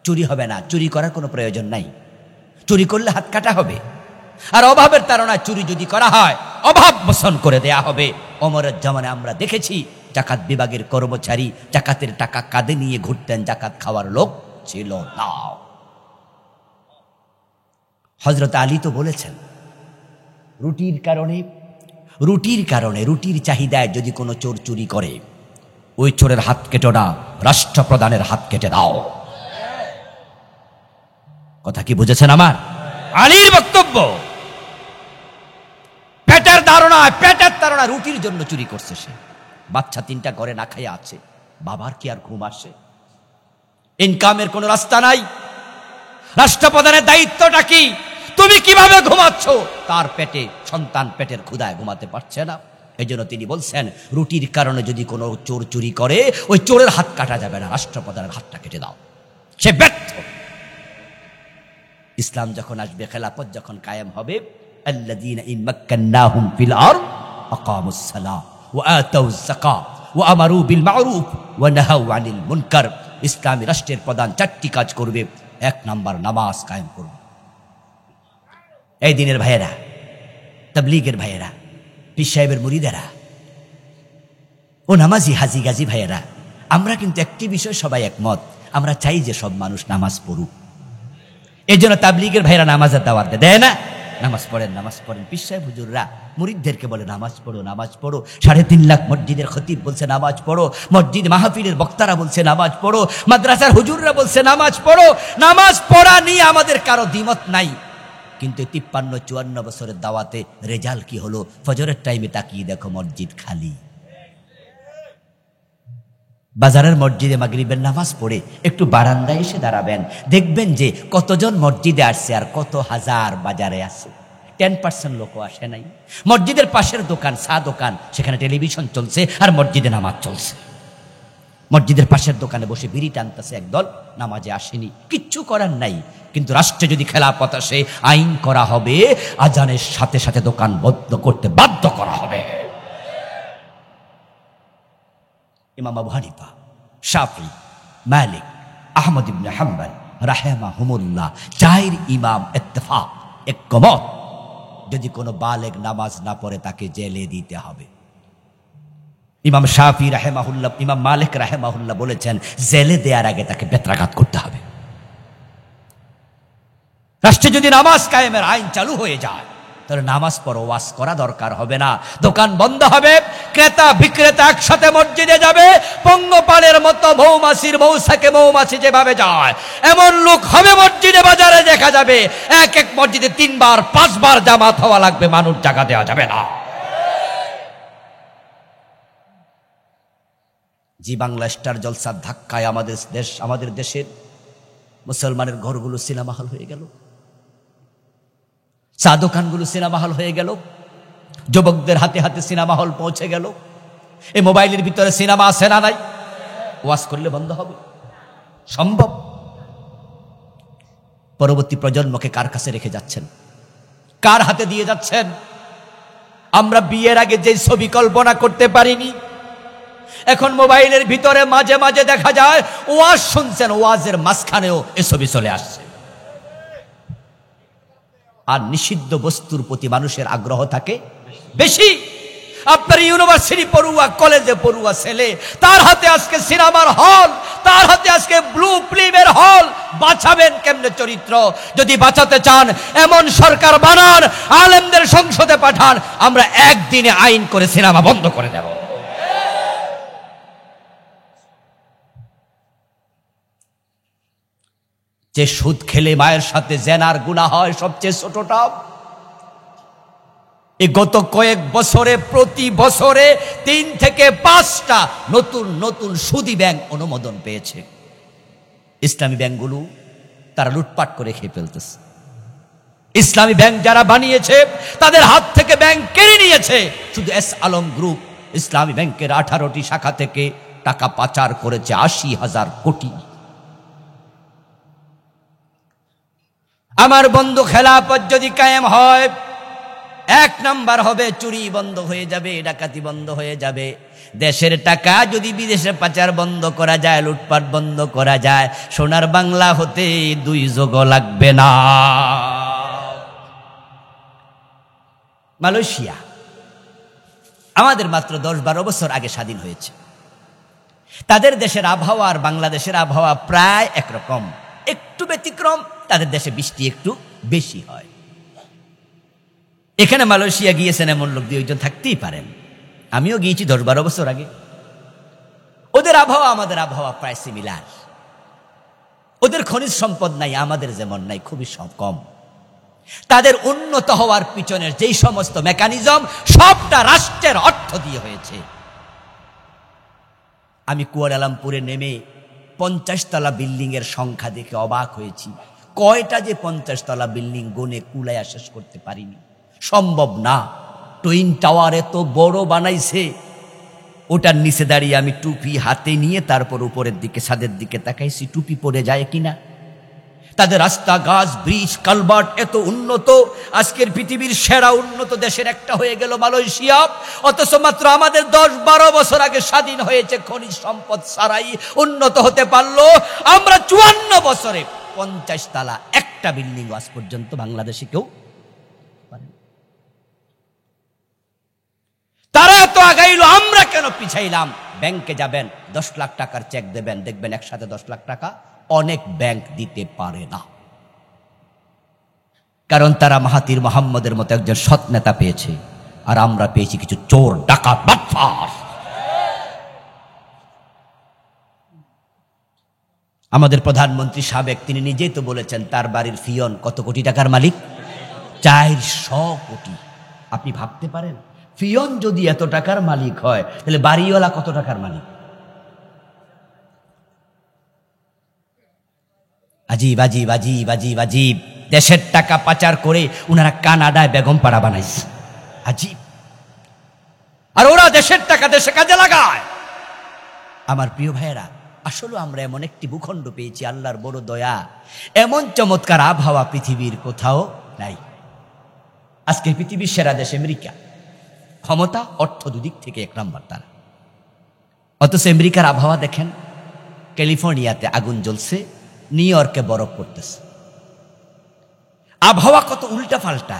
চুরি হবে না, চুরি করার কোনো প্রয়োজন নাই। চুরি করলে হাত কাটা হবে। আর অভাবের তাড়না চুরি যদি করা হয়, অভাব মোচন করে দেয়া হবে। ওমরের জামানে আমরা দেখেছি জাকাত বিভাগের কর্মচারী জাকাতের টাকা কাঁধে নিয়ে ঘুরতেন, জাকাত খাওয়ার লোক ছিল না। হযরত আলী তো বলেছেন, রুটির কারণে রুটির চাহিদায় যদি কোনো চোর চুরি করে, ওই চোরের হাত কেটো না, রাষ্ট্রপ্রধানের হাত কেটে দাও। কথা কি বুঝেছেন আমার? আলীর বক্তব্য। পেটের ধারণা রুটির জন্য চুরি করছে সে। বাচ্চা 3টা ঘরে না খাইয়া আছে, বাবার কি আর ঘুম আসে? ইনকামের কোনো রাস্তা নাই। রাষ্ট্রপ্রধানের দায়িত্বটা কি? তুমি কিভাবে ঘুমাচ্ছ? তার পেটে সন্তান পেটের ক্ষুধায় ঘুমাতে পারছে না। এই জন্য তিনি বলছেন, রুটির কারণে যদি কোনো চোর চুরি করে, ওই চোরের হাত কাটা যাবে না, রাষ্ট্রপ্রধানের হাতটা কেটে দাও। সে ব্যর্থ। ইসলাম যখন আসবে, খেলাফত যখন কায়েম হবে, আল্লাযীনা ইন মাক্কান্নাহুম ফিল আরদ আকামুস সালাহ ওয়া আতাউজ যাকাত ওয়া আমারু বিল মা'রুফ ওয়া নাহাউ আনিল মুনকার। ইসলামী রাষ্ট্রের প্রধান 4টি কাজ করবে। 1 নাম্বার, নামাজ কায়েম করবে। এই দিনের ভাইয়েরা, তাবলীগের ভাইয়েরা, পীর সাহেবের মুরিদেরা ও নামাজি হাজি গাজী ভাইয়েরা, আমরা কিন্তু একটি বিষয় সবাই একমত, আমরা চাই যে সব মানুষ নামাজ পড়ুক। এই জন্য তাবলীগের ভাইয়েরা নামাজের দাওয়াত দেয় না? নামাজ পড়েন। পীর সাহেব হুজুররা মুরিদদেরকে বলে নামাজ পড়ো। 3.5 লাখ মসজিদের খতিব বলছে নামাজ পড়ো, মসজিদ মাহফিলের বক্তারা বলছে নামাজ পড়ো, মাদ্রাসার হুজুররা বলছে নামাজ পড়ো। নামাজ পড়া নিয়ে আমাদের কারো দ্বিমত নাই, কিন্তু 53-54 বছরের দাওয়াতে রেজাল্ট কি হলো? ফজরের টাইমে তাকিয়ে দেখো মসজিদ খালি। বাজারের মসজিদে মাগরিবের নামাজ পড়ে একটু বারান্দায় এসে দাঁড়াবেন, দেখবেন যে কতজন মসজিদে আসছে আর কত হাজার বাজারে আছে। 10% লোকও আসে নাই। মসজিদের পাশের দোকান, চা দোকান, সেখানে টেলিভিশন চলছে আর মসজিদে নামাজ চলছে। মসজিদের পাশের দোকানে বসে বিড়ি টানতেছে একদল, নামাজে আসেনি। কিচ্ছু করার নাই। কিন্তু রাষ্ট্রে যদি খেলাফত আসে, আইন করা হবে, আজানের সাথে সাথে দোকান বন্ধ করতে বাধ্য করা হবে। ইমাম আবু হানিফা, শাফি, মালিক, আহমদ ইবনে হাম্বল রাহিমাহুমুল্লাহ 4 ইমাম ইত্তেফাক, একমত, যদি কোনো বালেগ নামাজ না পড়ে তাকে জেলে দিতে হবে। ইমাম শাফি রাহিমাহুল্লাহ, ইমাম মালিক রাহিমাহুল্লাহ বলেছেন, জেলে দেওয়ার আগে তাকে বেত্রাঘাত করতে হবে। রাষ্ট্রে যদি নামাজ কায়েমের আইন চালু হয়ে যায়, তাহলে নামাজ পড়ো, ওয়াজ করা দরকার হবে না, দোকান বন্ধ হবে, ক্রেতা বিক্রেতা একসাথে মসজিদে যাবে, পঙ্গপালের মতো মৌমাছির মৌসাকে মৌমাছি যেভাবে যায়, এমন লোক হবে মসজিদে বাজারে দেখা যাবে। এক মসজিদে 3বার 5বার জামাত হওয়া লাগবে, মানুষ জায়গা দেওয়া যাবে না। জি বাংলা স্টার জলসার ধাক্কায় আমাদের দেশের মুসলমানের ঘরগুলো সিনেমা হল হয়ে গেল, চা দোকানগুলো সিনেমা হল হয়ে গেল, যুবকদের হাতে হাতে সিনেমা হল পৌঁছে গেল। এই মোবাইলের ভিতরে সিনেমা আছে না নাই? ওয়াজ করলে বন্ধ হবে? সম্ভব? পরবর্তী প্রজন্মকে কার কাছে রেখে যাচ্ছেন? কার হাতে দিয়ে যাচ্ছেন? আমরা বিয়ের আগে যে ছবি কল্পনা করতে পারিনি, এখন মোবাইলের ভিতরে মাঝে মাঝে দেখা যায় ওয়াজ শুনছেন, ওয়াজের মাঝখানেও এ ছবি চলে আসছে। আর নিষিদ্ধ বস্তুর প্রতি মানুষের আগ্রহ থাকে বেশি। আপনার ইউনিভার্সিটি পড়ুয়া, কলেজে পড়ুয়া ছেলে, তার হাতে আজকে সিনেমার হল, তার হাতে আজকে ব্লু ফিল্মের হল। বাঁচাবেন কেমনে চরিত্র? যদি বাঁচাতে চান এমন সরকার বানান, আলেমদের সংসদে পাঠান, আমরা একদিনে আইন করে সিনেমা বন্ধ করে দেব। যে সুদ খেলে মায়ের সাথে জেনার গুনাহ হয় সবচেয়ে ছোটটা, এই গত কয়েক বছরে প্রতি বছরে 3 থেকে 5টা নতুন নতুন সুদী ব্যাংক অনুমোদন পেয়েছে। ইসলামী ব্যাংকগুলো তারা লুটপাট করে খেয়ে ফেলতেছে। ইসলামী ব্যাংক যারা বানিয়েছে তাদের হাত থেকে ব্যাংক কেড়ে নিয়েছে। শুধু এস আলম গ্রুপ ইসলামী ব্যাংকের 18টি শাখা থেকে টাকা পাচার করেছে 80,000 কোটি। আমার বন্ধু, খেলাফত যদি কায়েম হয়, 1 নাম্বার হবে চুরি বন্ধ হয়ে যাবে, ডাকাতি বন্ধ হয়ে যাবে। দেশের টাকা যদি বিদেশে পাচার বন্ধ করা যায়, লুটপাট বন্ধ করা যায়, সোনার বাংলা হতে 2 যুগ লাগবে না। মালয়েশিয়া আমাদের মাত্র 10-12 বছর আগে স্বাধীন হয়েছে। তাদের দেশের আবহাওয়া আর বাংলাদেশের আবহাওয়া প্রায় একরকম, একটু ব্যতিক্রম। তাদের দেশে বৃষ্টি একটু বেশি হয়। এখানে মালয়েশিয়া গিয়েছেন এমন লোক 2 জন থাকতেই পারেন। আমিও গিয়েছি 10-12 বছর আগে। ওদের আবহাওয়া আমাদের আবহাওয়া প্রায় সিমিলার। ওদের খনিজ সম্পদ নাই, আমাদের যেমন নাই, খুবই কম। তাদের উন্নত হওয়ার পিছনের যেই সমস্ত মেকানিজম, সবটা রাষ্ট্রের অর্থ দিয়ে হয়েছে। আমি কুয়ালালামপুরে নেমে 50 তলা বিল্ডিং এর সংখ্যা দেখে অবাক হয়েছি। কয়টা যে 50 তলা বিল্ডিং গুনে কুলায়া শেষ করতে পারিনি, সম্ভব না। টুইন টাওয়ার এত বড় বানাইছে, ওটার নিচে দাঁড়িয়ে আমি টুপি হাতে নিয়ে তারপর উপরের দিকে ছাদের দিকে তাকাইছি, টুপি পরে যায় কিনা। তাদের রাস্তা, গাছ, ব্রিজ, কালভার্ট এত উন্নত। আজকের পৃথিবীর সেরা উন্নত দেশের একটা হয়ে গেল মালয়েশিয়া, অথচ মাত্র আমাদের 10-12 বছর আগে স্বাধীন হয়েছে, খনিজ সম্পদ ছাড়াই উন্নত হতে পারলো। আমরা 54 বছরে 50 তলা একটা বিল্ডিং আজ পর্যন্ত বাংলাদেশে কেউ পারেনি। তারা তো আগাইলো, আমরা কেন পিছাইলাম? ব্যাংকে যাবেন, 10 লাখ টাকার চেক দেবেন, দেখবেন একসাথে 10 লাখ টাকা অনেক ব্যাংক দিতে পারে না। কারণ তারা মাহাতির মোহাম্মদের মতো একজন সৎ নেতা পেয়েছে, আর আমরা পেয়েছি কিছু চোর, ডাকাত, বাটপার। আমাদের প্রধানমন্ত্রী সাবেক, তিনি নিজেই তো বলেছেন তার বাড়ির ফিয়ন কত কোটি টাকার মালিক? 400 কোটি। আপনি ভাবতে পারেন, ফিয়ন যদি এত টাকার মালিক হয়, তাহলে বাড়িওয়ালা কত টাকার মালিক? আজীব আজীব আজীব আজীব আজীব। দেশের টাকা পাচার করে উনারা কানাডায় বেগম পাড়া বানাইছে, আজীব। আর ওরা দেশের টাকা দেশে কাজে লাগায়। আমার প্রিয় ভাইয়েরা, আসলে আমরা এমন একটি ভূখণ্ড পেয়েছি, আল্লাহর বড় দয়া। এমন চমৎকার আবহাওয়া পৃথিবীর কোথাও নাই। আজকে পৃথিবীর সেরা দেশ আমেরিকা, ক্ষমতা, অর্থ দুদিক থেকে 1 নম্বর তারা। অথচ আমেরিকার আবহাওয়া দেখেন, ক্যালিফোর্নিয়াতে আগুন জ্বলছে, নিউ ইয়র্কে বরফ পড়তেছে। আবহাওয়া কত উল্টা পাল্টা।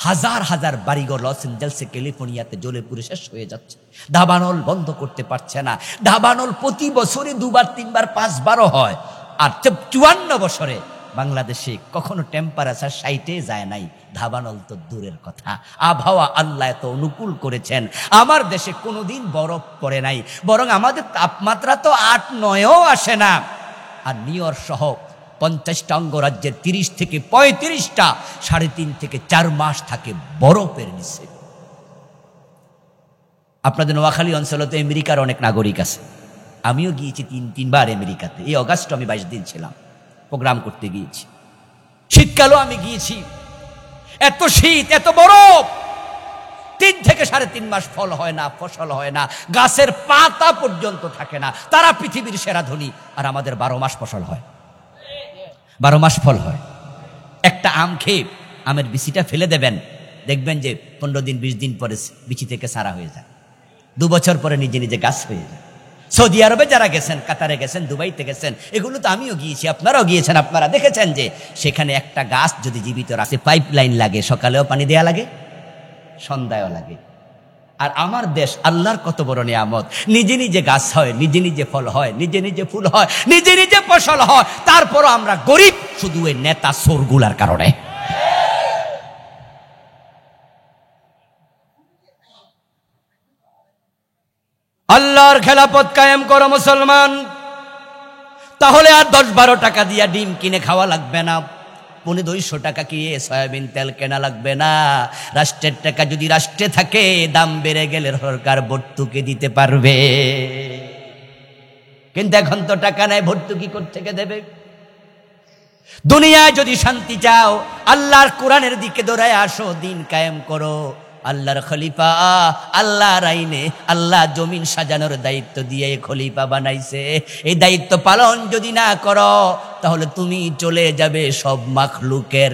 হাজার হাজার বাড়িঘর লস এঞ্জেলসে, ক্যালিফোর্নিয়াতে জ্বলে পুড়ে শেষ হয়ে যাচ্ছে। দাবানল বন্ধ করতে পারছে না। দাবানল প্রতি বছরে 2বার 3বার 5বারও হয়। আর 54 বছরে বাংলাদেশে কখনো টেম্পারেচার 60-এ যায় নাই, দাবানল তো দূরের কথা। আবহাওয়া আল্লাহ এত অনুকূল করেছেন, আমার দেশে কোনোদিন বরফ পড়ে নাই, বরং আমাদের তাপমাত্রা তো 8-9ও আসে না। আর নিউ ইয়র্ক সহ 50টা অঙ্গরাজ্যের 30 থেকে 35টা 3.5 থেকে 4 মাস থাকে বরফের নিচে। আপনাদের নোয়াখালী অঞ্চলে তো আমেরিকার অনেক নাগরিক আছে। আমিও গিয়েছি 3-3বার আমেরিকাতে। এই অগাস্টে আমি 22 দিন ছিলাম, প্রোগ্রাম করতে গিয়েছি। শীতকালেও আমি গিয়েছি। এত শীত, এত বরফ, 3 থেকে 3.5 মাস ফল হয় না, ফসল হয় না, গাছের পাতা পর্যন্ত থাকে না। তারা পৃথিবীর সেরা ধনী, আর আমাদের 12 মাস ফসল হয়, 12 মাস ফল হয়। একটা আম খেয়ে আমের বিচিটা ফেলে দেবেন, দেখবেন যে 15 দিন 20 দিন পরে বিচি থেকে সারা হয়ে যায়, 2 বছর পরে নিজে নিজে গাছ হয়ে যায়। সৌদি আরবে যারা গেছেন, কাতারে গেছেন, দুবাইতে গেছেন, এগুলো তো আমিও গিয়েছি, আপনারাও গিয়েছেন, আপনারা দেখেছেন যে সেখানে একটা গাছ যদি জীবিত রাখে, পাইপ লাইন লাগে, সকালেও পানি দেয়া লাগে, সন্ধ্যায়ও লাগে। আর আমার দেশ আল্লাহর কত বড় নিয়ামত, নিজে নিজে গাছ হয়, নিজে নিজে ফল হয়, নিজে নিজে ফুল হয়, নিজে নিজে ফসল হয়। তারপরও আমরা গরিব, শুধু ওই নেতা সোরগুলার কারণে। আল্লাহর খেলাফত কায়েম করো মুসলমান, তাহলে আর 10-12 টাকা দিয়া ডিম কিনে খাওয়া লাগবে না, 200 টাকা কিনে সয়াবিন তেল কেনা লাগবে না। রাষ্ট্রের টাকা যদি রাষ্ট্রে থাকে, দাম বেড়ে গেলে সরকার ভর্তুকি দিতে পারবে। কিন্তু এখন তো টাকা নেই, ভর্তুকি কোত্থেকে দেবে? দুনিয়ায় যদি শান্তি চাও, আল্লাহর কোরআনের দিকে দৌড়ায় আসো, দিন কায়েম করো। আল্লাহর খলিফা, আল্লাহর আইনে আল্লাহ জমিন সাজানোর দায়িত্ব দিয়ে খলিফা বানাইছে। এই দায়িত্ব পালন যদি না করো, তাহলে তুমি চলে যাবে সব মাখলুকের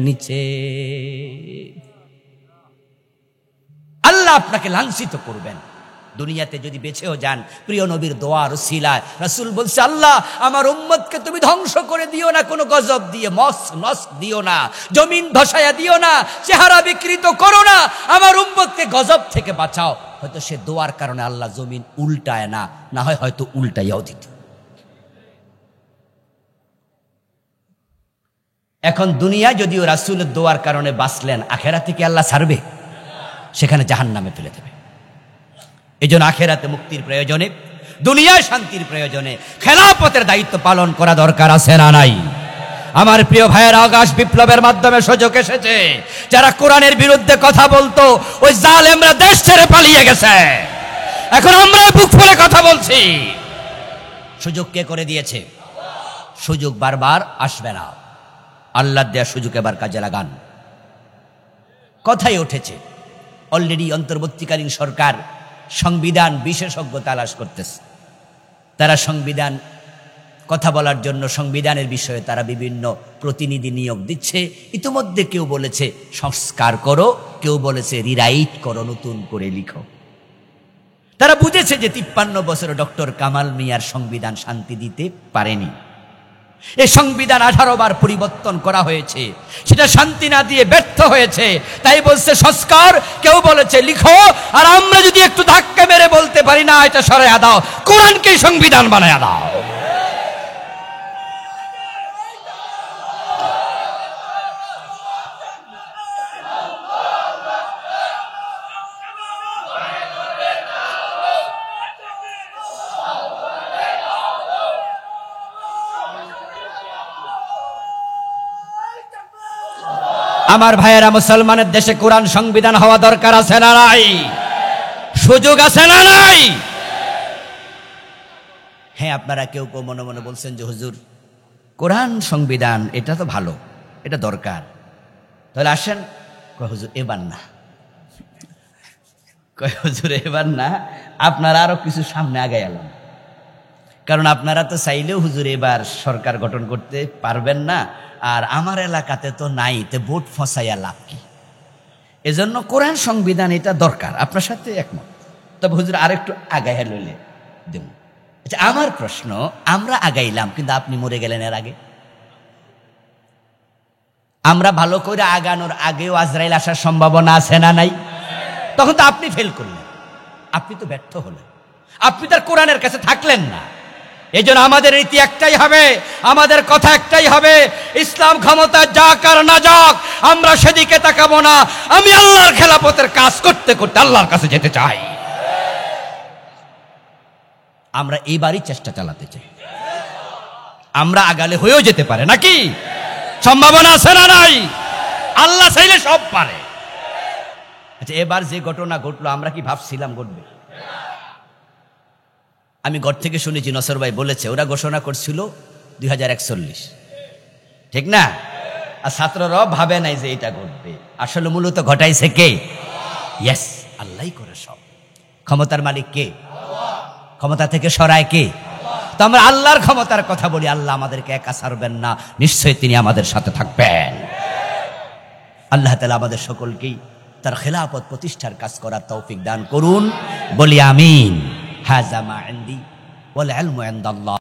নিচে। আল্লাহ আপনাকে লাঞ্ছিত করবেন। দুনিয়াতে যদি বেঁচেও যান, প্রিয় নবীর দোয়ার উসিলায় রাসূল বলছে, আল্লাহ আমার উম্মতকে তুমি ধ্বংস করে দিও না, কোনো গজব দিয়ে, মস নস দিও না, জমিন ধসায়া দিও না, চেহারা বিকৃত করো না, আমার উম্মতকে গজব থেকে বাঁচাও। হয়তো সে দোয়ার কারণে আল্লাহ জমিন উল্টায় না, না হয় হয়তো উল্টাইয়াও দিত। এখন দুনিয়া যদিও রাসূলের দোয়ার কারণে বাঁচলেন, আখেরাতে কি আল্লাহ ছাড়বে? সেখানে জাহান্নামে ফেলে দেবে। এই জন্য আখেরাতে মুক্তির প্রয়োজনে, দুনিয়ায় শান্তির প্রয়োজনে খেলাফতের দায়িত্ব পালন করা দরকার আছে না নাই? আমার প্রিয় ভাইয়েরা, আকাশ বিপ্লবের মাধ্যমে সুযোগ এসেছে। যারা কোরআনের বিরুদ্ধে কথা বলতো ওই জালেমরা দেশ ছেড়ে পালিয়ে গেছে। এখন আমরা বুক ফুলে কথা বলছি। সুযোগ কে করে দিয়েছে? সুযোগ বারবার আসবে না। আল্লাহর দেয়া সুযোগ এবার কাজে লাগান। কথাই উঠেছে, অলরেডি অন্তর্বর্তীকালীন সরকার সংবিধান বিশেষজ্ঞ তালাশ করতেছে। তারা সংবিধান কথা বলার জন্য সংবিধানের বিষয়ে তারা বিভিন্ন প্রতিনিধি নিয়োগ দিচ্ছে। ইতিমধ্যে কেউ বলেছে সংস্কার করো, কেউ বলেছে রিরাইট করো, নতুন করে লিখো। তারা বুঝেছে যে 53 বছরে ডক্টর কামাল মিয়ার সংবিধান শান্তি দিতে পারেনি। এই সংবিধান 18 বার পরিবর্তন করা হয়েছে, সেটা শান্তি না দিয়ে ব্যর্থ হয়েছে। তাই বলছে সংস্কার, কেউ বলেছে লিখো। আর আমরা যদি একটু ধাক্কা মেরে বলতে পারি না এটা সরাইয়া দাও, কোরআনকে সংবিধান বানায়া দাও। আমার ভাইয়েরা, মুসলমানের দেশে কোরআন সংবিধান হওয়া দরকার আছে না নাই? সুযোগ আছে না নাই? হ্যাঁ, আপনারা কেউ কেউ মনে মনে বলছেন যে হুজুর কোরআন সংবিধান এটা তো ভালো, এটা দরকার, তাহলে আসেন। কয় হুজুর এবার না, কয় হুজুর এবার না, আপনারা আরো কিছু সামনে আগায় এলেন। কারণ আপনারা তো চাইলেও হুজুর এবার সরকার গঠন করতে পারবেন না, আর আমার এলাকাতে তো নাই, তে ভোট ফসাইয়া লাভ কি? এজন্য কোরআন সংবিধান এটা দরকার, আপনার সাথে একমত। তবে হুজুর আরেকটু আগাইয়া লইলে দেব। আচ্ছা, আমার প্রশ্ন, আমরা আগাইলাম কিন্তু আপনি মরে গেলেন এর আগে। আমরা ভালো করে আগানোর আগেও আজরাইল আসার সম্ভাবনা আছে না নাই? তখন তো আপনি ফেল করলেন, আপনি তো ব্যর্থ হলেন, আপনি তার কোরআনের কাছে থাকলেন না। এই জন্য আমাদের নীতি একটাই হবে, আমাদের কথা একটাই হবে, ইসলাম ক্ষমতা যাক আর না যাক আমরা সেদিকে তাকাবো না। আমি আল্লাহর খেলাফতের কাজ করতে করতে আল্লাহর কাছে যেতে চাই। আমরা এইবারই চেষ্টা চালাতে চাই। আমরা আগালে হয়েও যেতে পারে নাকি? সম্ভাবনা আছে না নাই? আল্লাহ চাইলে সব পারে। আচ্ছা, এবার যে ঘটনা ঘটলো আমরা কি ভাবছিলাম ঘটবে? আমি ঘর থেকে শুনেছি, নসর ভাই বলেছে ওরা ঘোষণা করছিল 2041, ঠিক না? আর ছাত্ররাও ভাবে নাই যে এটা ঘটবে। আসলে মূলত ঘটাইছে কে? ইয়েস, আল্লাহই করে সব। ক্ষমতার মালিক কে? ক্ষমতা থেকে সরায় কে? তো আমরা আল্লাহর ক্ষমতার কথা বলি। আল্লাহ আমাদেরকে একা ছাড়বেন না, নিশ্চয়ই তিনি আমাদের সাথে থাকবেন। আল্লাহ তাআলা আমাদের সকলকেই তার খেলাফত প্রতিষ্ঠার কাজ করার তৌফিক দান করুন, বলি আমিন। হাযা মা ইনদি ওয়াল ইলমু ইনদাল্লাহ।